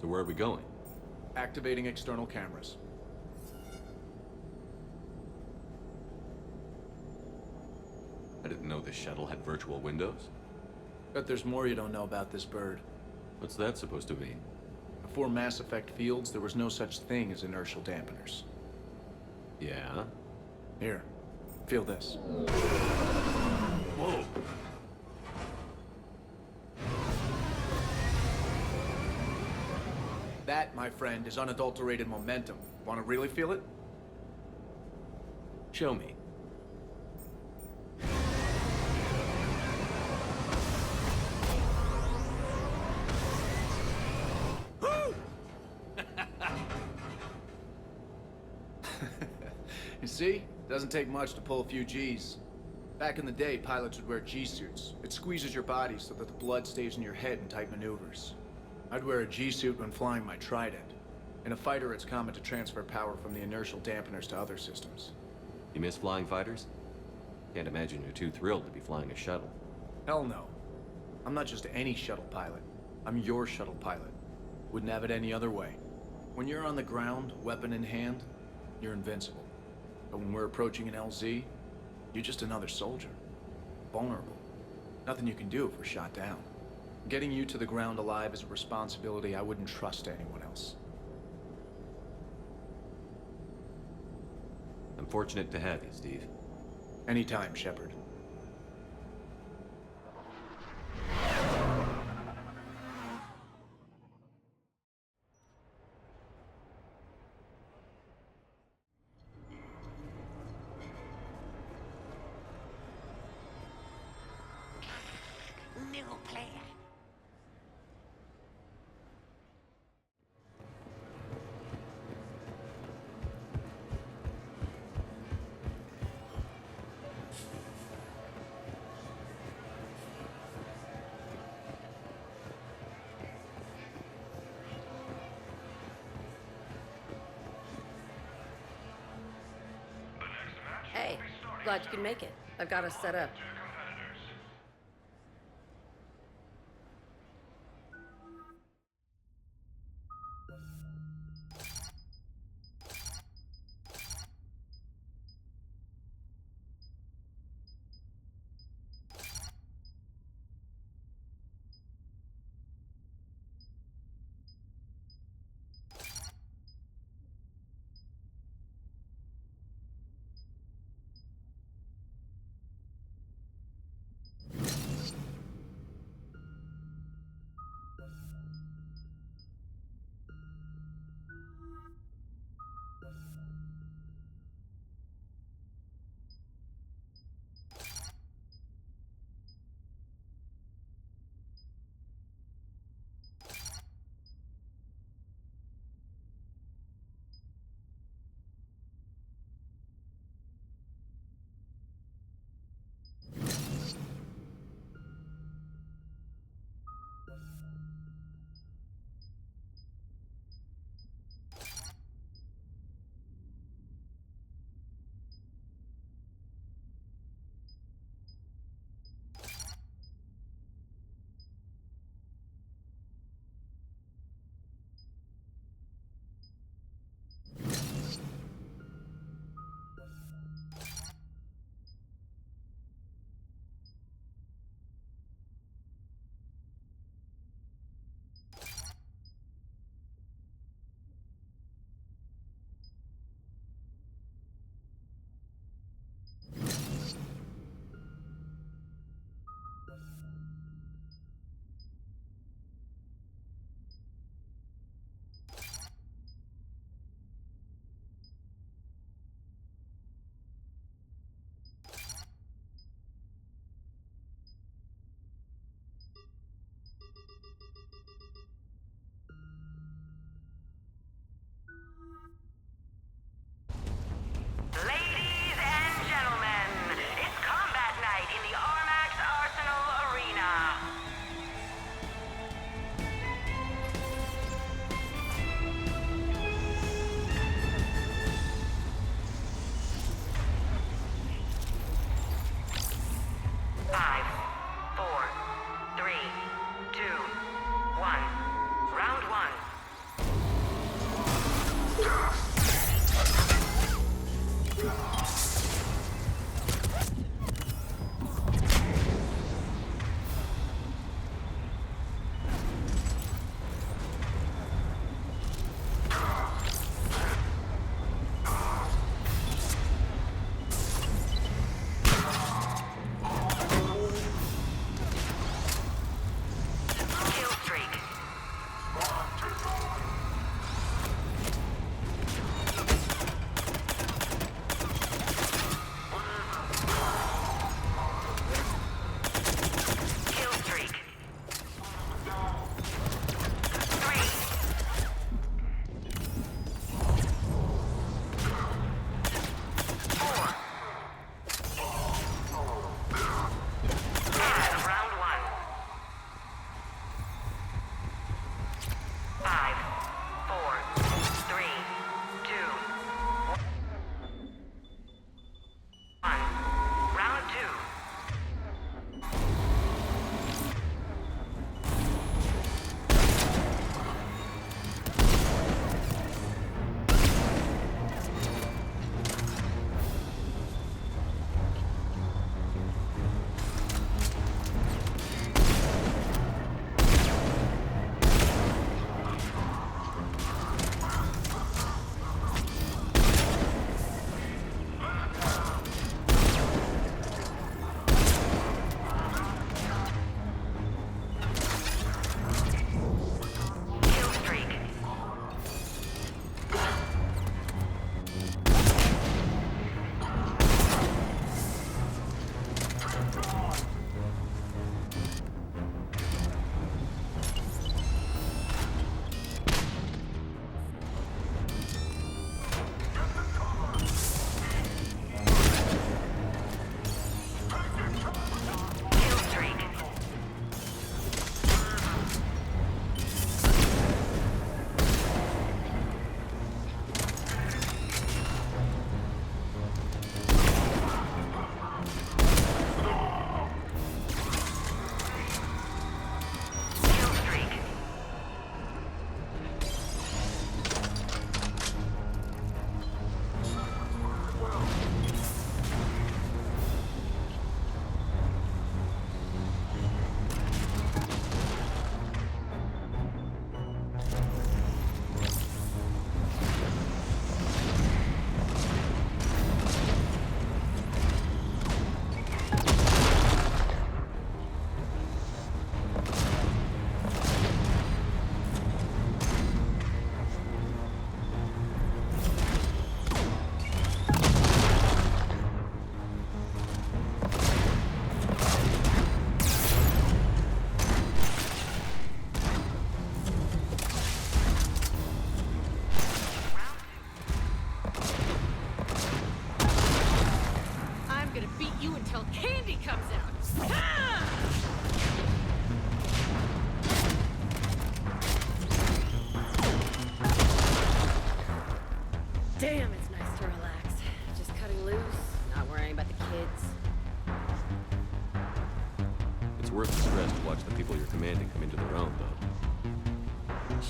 So where are we going? Activating external cameras. I didn't know this shuttle had virtual windows. Bet there's more you don't know about this bird. What's that supposed to mean? Before Mass Effect fields, there was no such thing as inertial dampeners. Yeah? Here, feel this. Whoa! That, my friend, is unadulterated momentum. Want to really feel it? Show me. You see? Doesn't take much to pull a few Gs. Back in the day, pilots would wear G-suits. It squeezes your body so that the blood stays in your head in tight maneuvers. I'd wear a G-suit when flying my Trident. In a fighter, it's common to transfer power from the inertial dampeners to other systems. You miss flying fighters? Can't imagine you're too thrilled to be flying a shuttle. Hell no. I'm not just any shuttle pilot. I'm your shuttle pilot. Wouldn't have it any other way. When you're on the ground, weapon in hand, you're invincible. But when we're approaching an LZ, you're just another soldier. Vulnerable. Nothing you can do if we're shot down. Getting you to the ground alive is a responsibility I wouldn't trust to anyone else. I'm fortunate to have you, Steve. Anytime, Shepard. New player. Hey, glad you could make it. I've got us set up.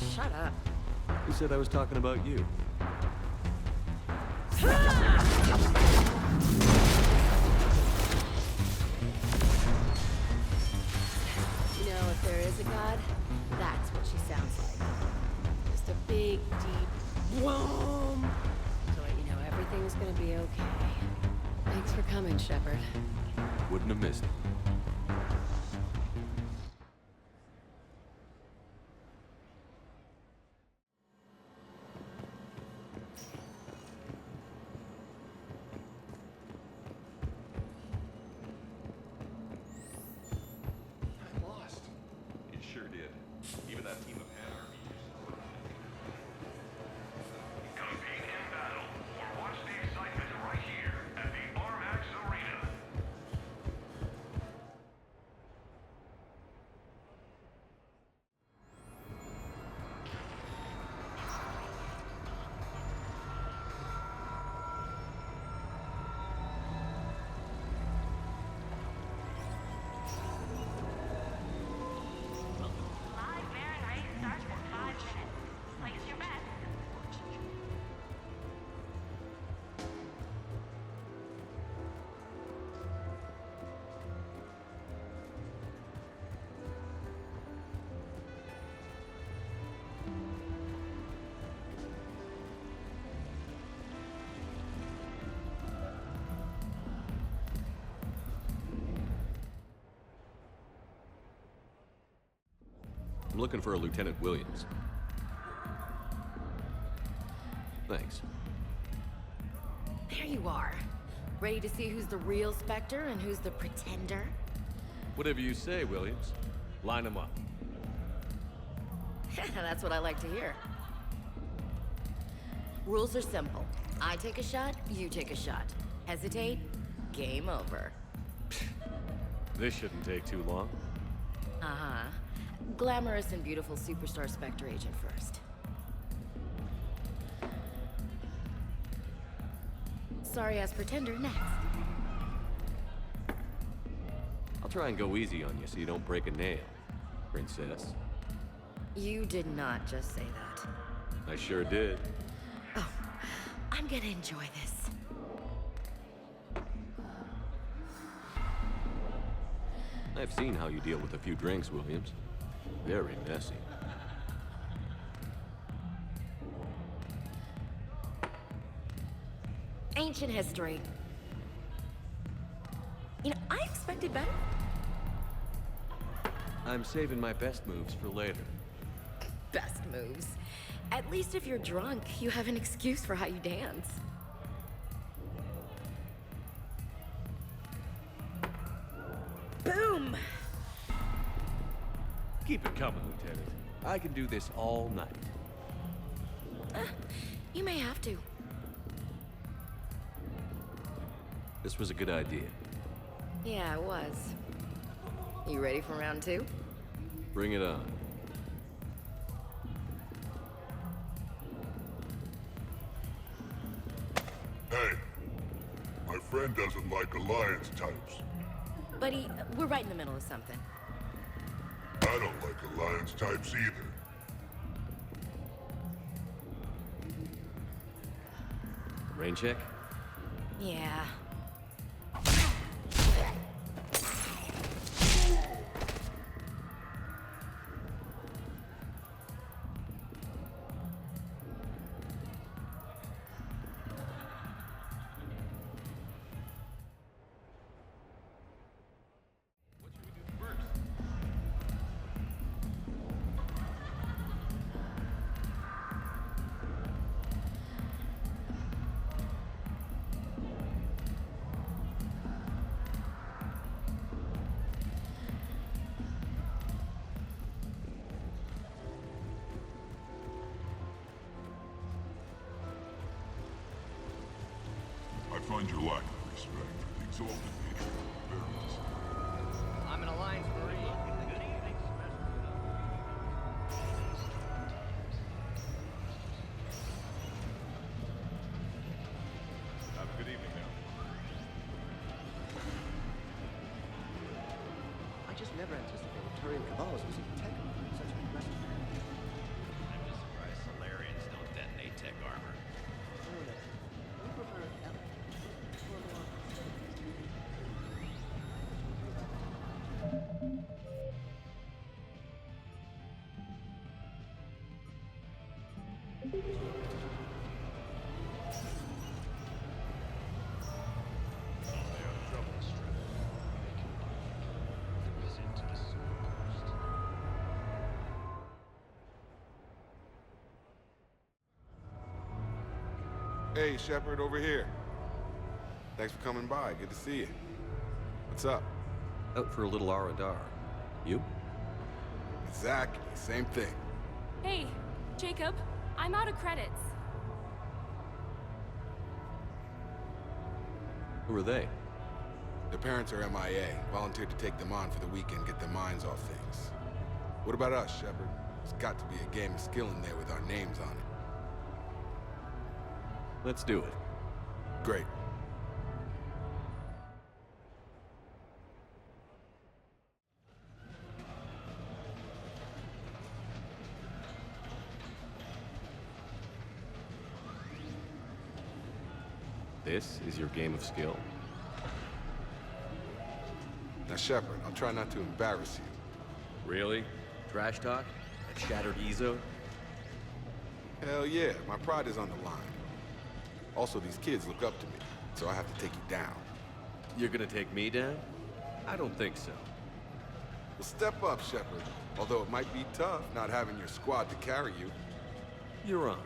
Shut up. Who said I was talking about you? You know, if there is a god, that's what she sounds like. Just a big, deep whoom. So that you know everything's gonna be okay. Thanks for coming, Shepard. Wouldn't have missed it. I'm looking for a Lieutenant Williams. Thanks. There you are. Ready to see who's the real Spectre and who's the pretender? Whatever you say, Williams. Line them up. That's what I like to hear. Rules are simple. I take a shot, you take a shot. Hesitate, game over. This shouldn't take too long. Uh-huh. Glamorous and beautiful superstar Spectre agent first. Sorry-ass pretender next. I'll try and go easy on you so you don't break a nail, princess. You did not just say that. I sure did. Oh, I'm gonna enjoy this. I've seen how you deal with a few drinks, Williams. Very messy. Ancient history. You know, I expected better. I'm saving my best moves for later. Best moves. At least if you're drunk, you have an excuse for how you dance. Boom! Keep it coming, Lieutenant. I can do this all night. You may have to. This was a good idea. Yeah, it was. You ready for round two? Bring it on. Hey, my friend doesn't like alliance types. Buddy, we're right in the middle of something. I don't like alliance types either. Rain check? Yeah. I find your lack of respect for the exalted nature of fairness. I'm an Alliance Marine. Good evening, Have a good evening now. I just never anticipated Turian Caballos was even technically such an aggressive man. Hey, Shepard, over here. Thanks for coming by. Good to see you. What's up? Out for a little R&R. You? Exactly. Same thing. Hey, Jacob. I'm out of credits. Who are they? Their parents are MIA. Volunteered to take them on for the weekend, get their minds off things. What about us, Shepard? There's got to be a game of skill in there with our names on it. Let's do it. Great. This is your game of skill? Now, Shepard, I'll try not to embarrass you. Really? Trash talk? At Shattered Ezo? Hell yeah, my pride is on the line. Also, these kids look up to me, so I have to take you down. You're gonna take me down? I don't think so. Well, step up, Shepard. Although it might be tough not having your squad to carry you. You're on.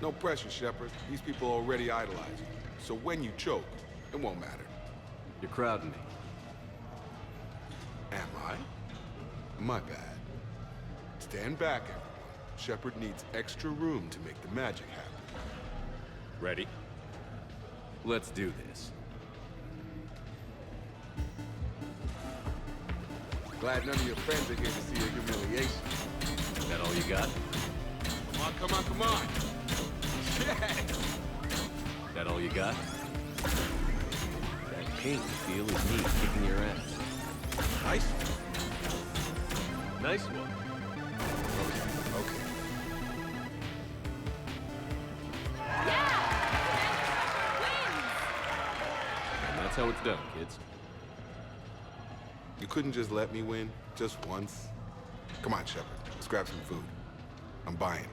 No pressure, Shepard. These people already idolize you. So when you choke, it won't matter. You're crowding me. Am I? My bad. Stand back, everyone. Shepard needs extra room to make the magic happen. Ready? Let's do this. Glad none of your friends are here to see your humiliation. Is that all you got? Come on, come on, come on! Yeah! Is that all you got? That pain you feel is me kicking your ass. Nice. Nice one. Okay. And that's how it's done, kids. You couldn't just let me win, just once? Come on, Shepard. Let's grab some food. I'm buying.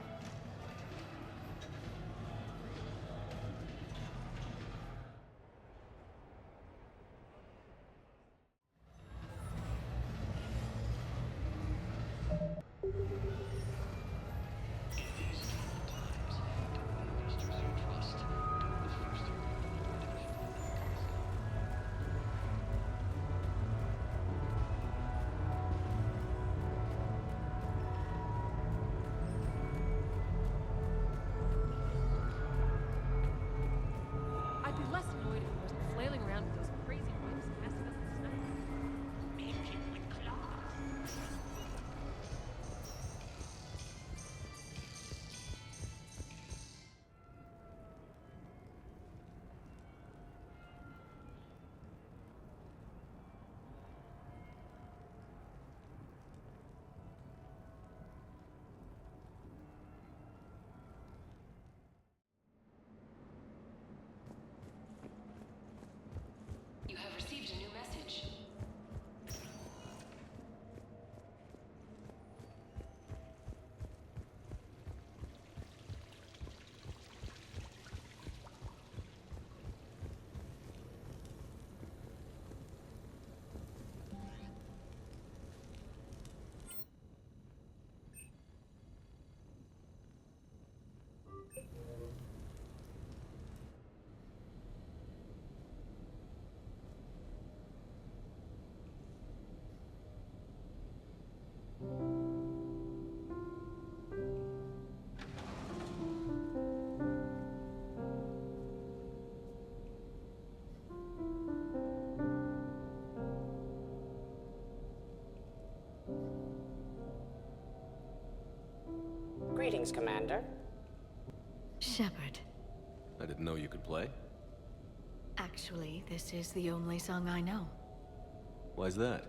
I'd be less annoyed if he wasn't flailing around with those crazy whips and messing up the sniper. You have received a new message. Greetings, Commander. Shepard. I didn't know you could play. Actually, this is the only song I know. Why's that?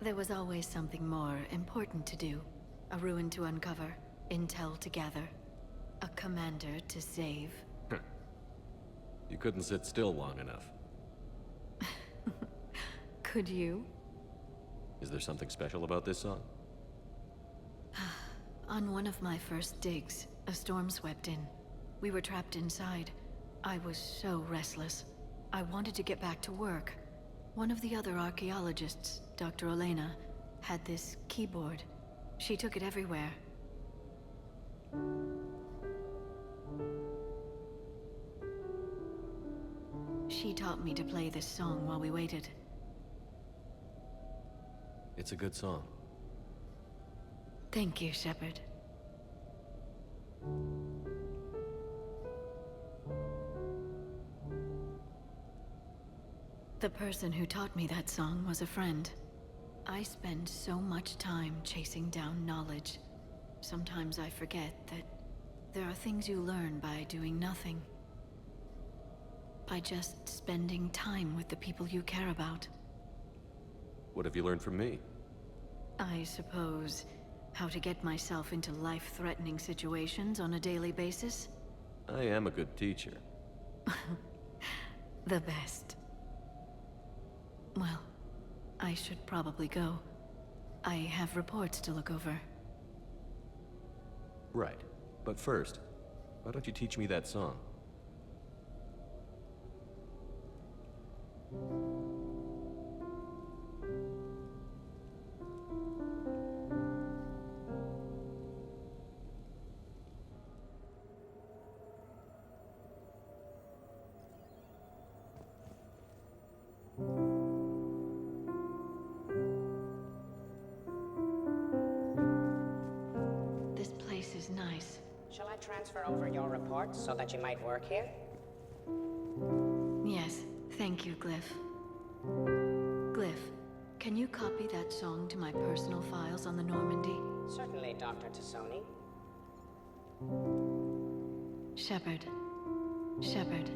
There was always something more important to do. A ruin to uncover, intel to gather, a commander to save. You couldn't sit still long enough. Could you? Is there something special about this song? On one of my first digs, A storm swept in. We were trapped inside. I was so restless. I wanted to get back to work. One of the other archaeologists, Dr. Elena, had this keyboard. She took it everywhere. She taught me to play this song while we waited. It's a good song. Thank you, Shepard. The person who taught me that song was a friend. I spend so much time chasing down knowledge. Sometimes I forget that there are things you learn by doing nothing. By just spending time with the people you care about. What have you learned from me? I suppose how to get myself into life-threatening situations on a daily basis? I am a good teacher. The best. Well, I should probably go. I have reports to look over. Right. But first, why don't you teach me that song? This place is nice. Shall I transfer over your reports so that you might work here? Yes, thank you, Glyph. Glyph, can you copy that song to my personal files on the Normandy? Certainly, Dr. Tassoni. Shepard. Shepard.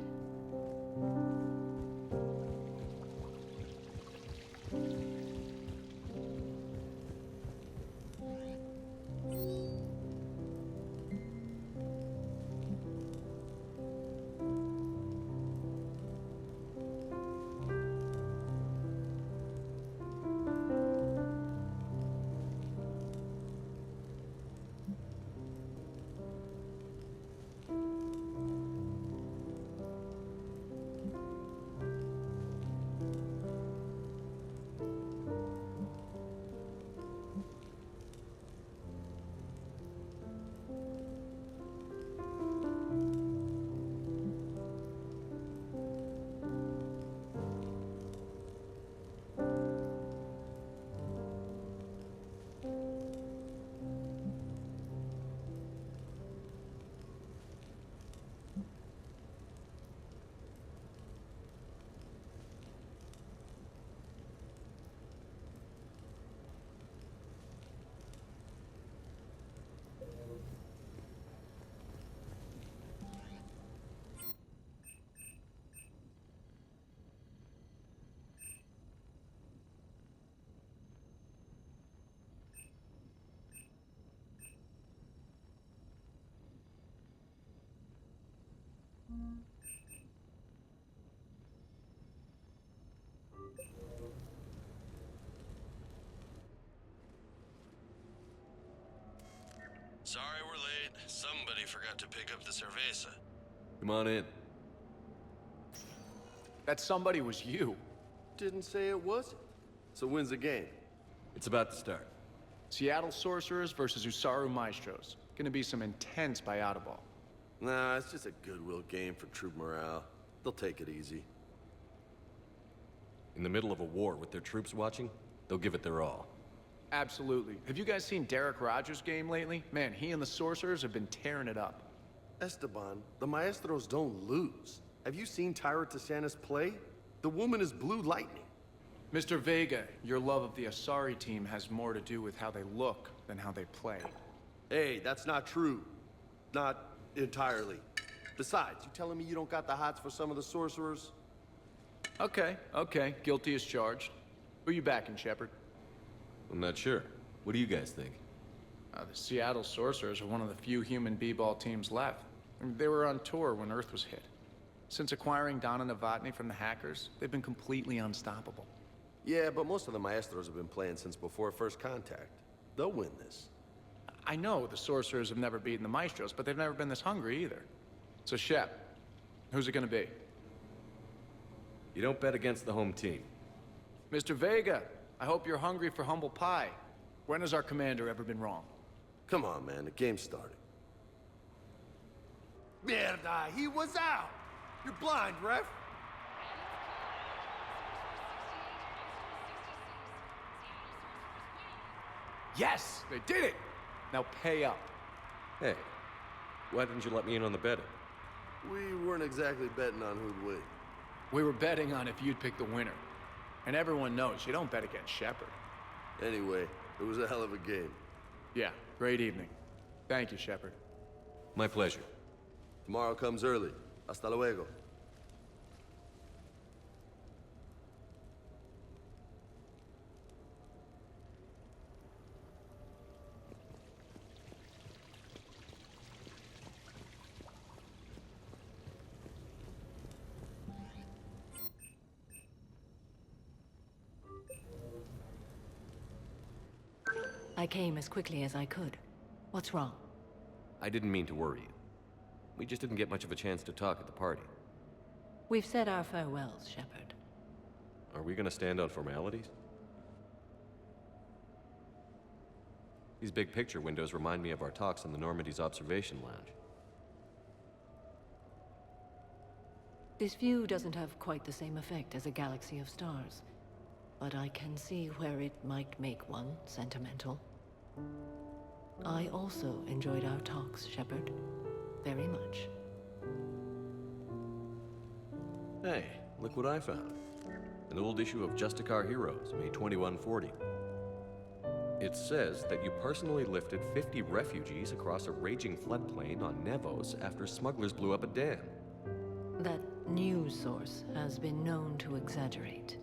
Sorry we're late. Somebody forgot to pick up the cerveza. Come on in. That somebody was you. Didn't say it wasn't. So when's the game? It's about to start. Seattle Sorcerers versus Usaru Maestros. Gonna be some intense bayada ball. Nah, it's just a goodwill game for troop morale. They'll take it easy. In the middle of a war with their troops watching, they'll give it their all. Absolutely. Have you guys seen Derek Rogers' game lately? Man, he and the Sorcerers have been tearing it up. Esteban, the Maestros don't lose. Have you seen Tyra Tassanis play? The woman is blue lightning. Mr. Vega, your love of the Asari team has more to do with how they look than how they play. Hey, that's not true. Not entirely. Besides, you telling me you don't got the hots for some of the Sorcerers? Okay, guilty as charged. Who you backing, Shepard? I'm not sure. What do you guys think? The Seattle Sorcerers are one of the few human b-ball teams left. They were on tour when Earth was hit. Since acquiring Donna Novotny from the hackers, they've been completely unstoppable. Yeah, but most of the Maestros have been playing since before first contact. They'll win this. I know the sorcerers have never beaten the maestros, but they've never been this hungry either. So Shep, who's it gonna be? You don't bet against the home team. Mr. Vega, I hope you're hungry for humble pie. When has our commander ever been wrong? Come on, man, the game's starting. Mierda, he was out! You're blind, ref! Yes, they did it! Now pay up. Hey, why didn't you let me in on the betting? We weren't exactly betting on who'd win. We were betting on if you'd pick the winner. And everyone knows you don't bet against Shepard. Anyway, it was a hell of a game. Yeah, great evening. Thank you, Shepard. My pleasure. Tomorrow comes early. Hasta luego. I came as quickly as I could. What's wrong? I didn't mean to worry you. We just didn't get much of a chance to talk at the party. We've said our farewells, Shepard. Are we gonna stand on formalities? These big picture windows remind me of our talks in the Normandy's observation lounge. This view doesn't have quite the same effect as a galaxy of stars, but I can see where it might make one sentimental. I also enjoyed our talks, Shepard. Very much. Hey, look what I found. An old issue of Justicar Heroes, May 2140. It says that you personally lifted 50 refugees across a raging floodplain on Nevos after smugglers blew up a dam. That news source has been known to exaggerate.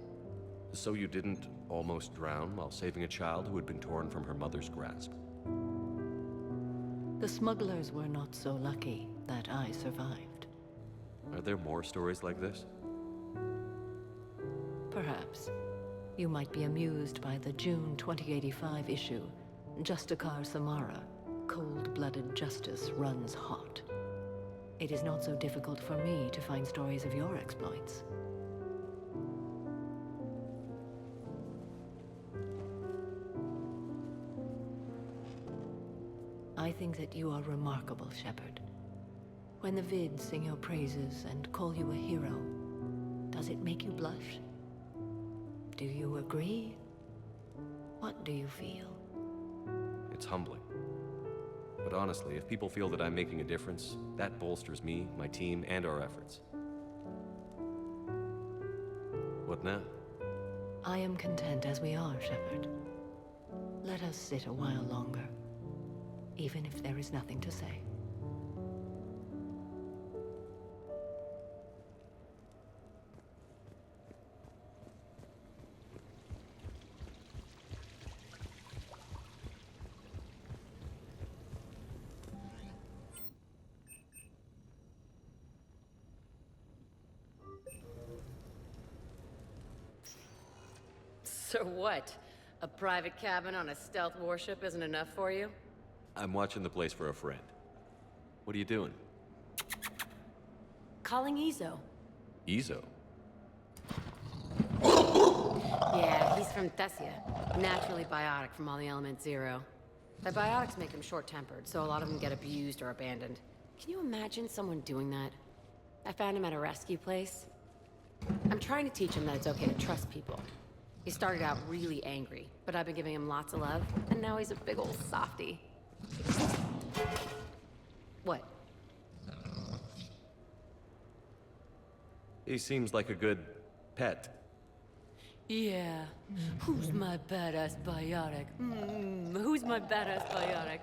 So you didn't almost drown while saving a child who had been torn from her mother's grasp? The smugglers were not so lucky that I survived. Are there more stories like this? Perhaps. You might be amused by the June 2085 issue, Justicar Samara, Cold-Blooded Justice Runs Hot. It is not so difficult for me to find stories of your exploits. I think that you are remarkable, Shepard. When the vids sing your praises and call you a hero, does it make you blush? Do you agree? What do you feel? It's humbling. But honestly, if people feel that I'm making a difference, that bolsters me, my team, and our efforts. What now? I am content as we are, Shepard. Let us sit a while longer, even if there is nothing to say. So what? A private cabin on a stealth warship isn't enough for you? I'm watching the place for a friend. What are you doing? Calling Ezo. Ezo? Yeah, he's from Thessia. Naturally biotic from all the element zero. The biotics make him short-tempered, so a lot of them get abused or abandoned. Can you imagine someone doing that? I found him at a rescue place. I'm trying to teach him that it's okay to trust people. He started out really angry, but I've been giving him lots of love, and now he's a big old softie. What? He seems like a good pet. Yeah. Who's my badass biotic? Who's my badass biotic?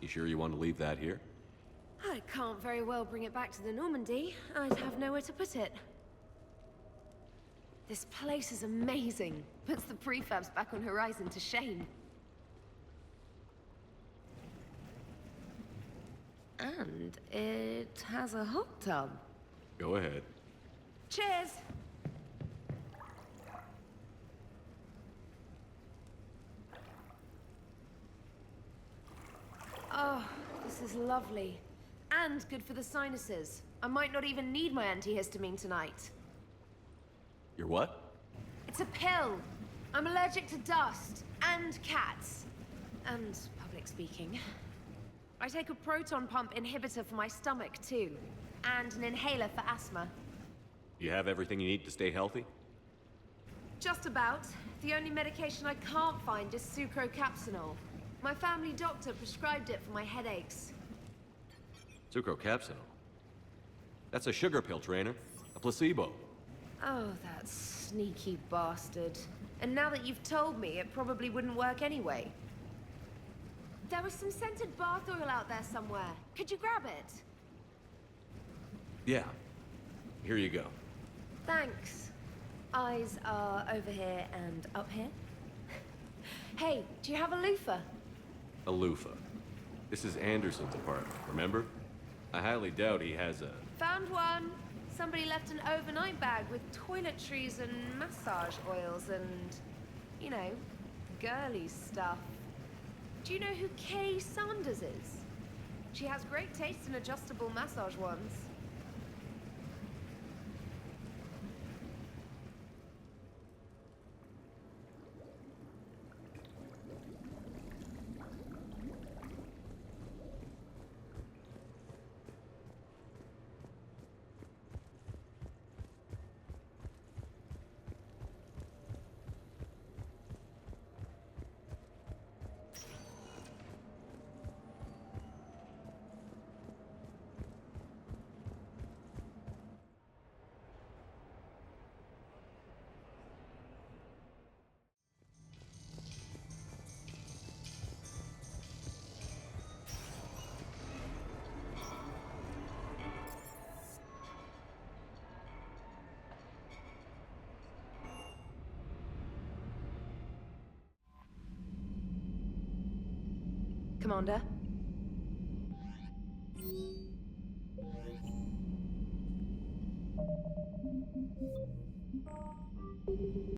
You sure you want to leave that here? I can't very well bring it back to the Normandy. I'd have nowhere to put it. This place is amazing. Puts the prefabs back on Horizon to shame. And it has a hot tub. Go ahead. Cheers! Oh, this is lovely. And good for the sinuses. I might not even need my antihistamine tonight. Your what? It's a pill. I'm allergic to dust and cats. And public speaking. I take a proton pump inhibitor for my stomach, too. And an inhaler for asthma. You have everything you need to stay healthy? Just about. The only medication I can't find is sucrocapsinol. My family doctor prescribed it for my headaches. Sucrocapsinol? That's a sugar pill, Traynor. A placebo. Oh, that sneaky bastard. And now that you've told me, it probably wouldn't work anyway. There was some scented bath oil out there somewhere. Could you grab it? Yeah. Here you go. Thanks. Eyes are over here and up here. Hey, do you have a loofah? A loofah. This is Anderson's apartment, remember? I highly doubt he has a... Found one. Somebody left an overnight bag with toiletries and massage oils and, you know, girly stuff. Do you know who Kay Sanders is? She has great taste in adjustable massage ones. Commander?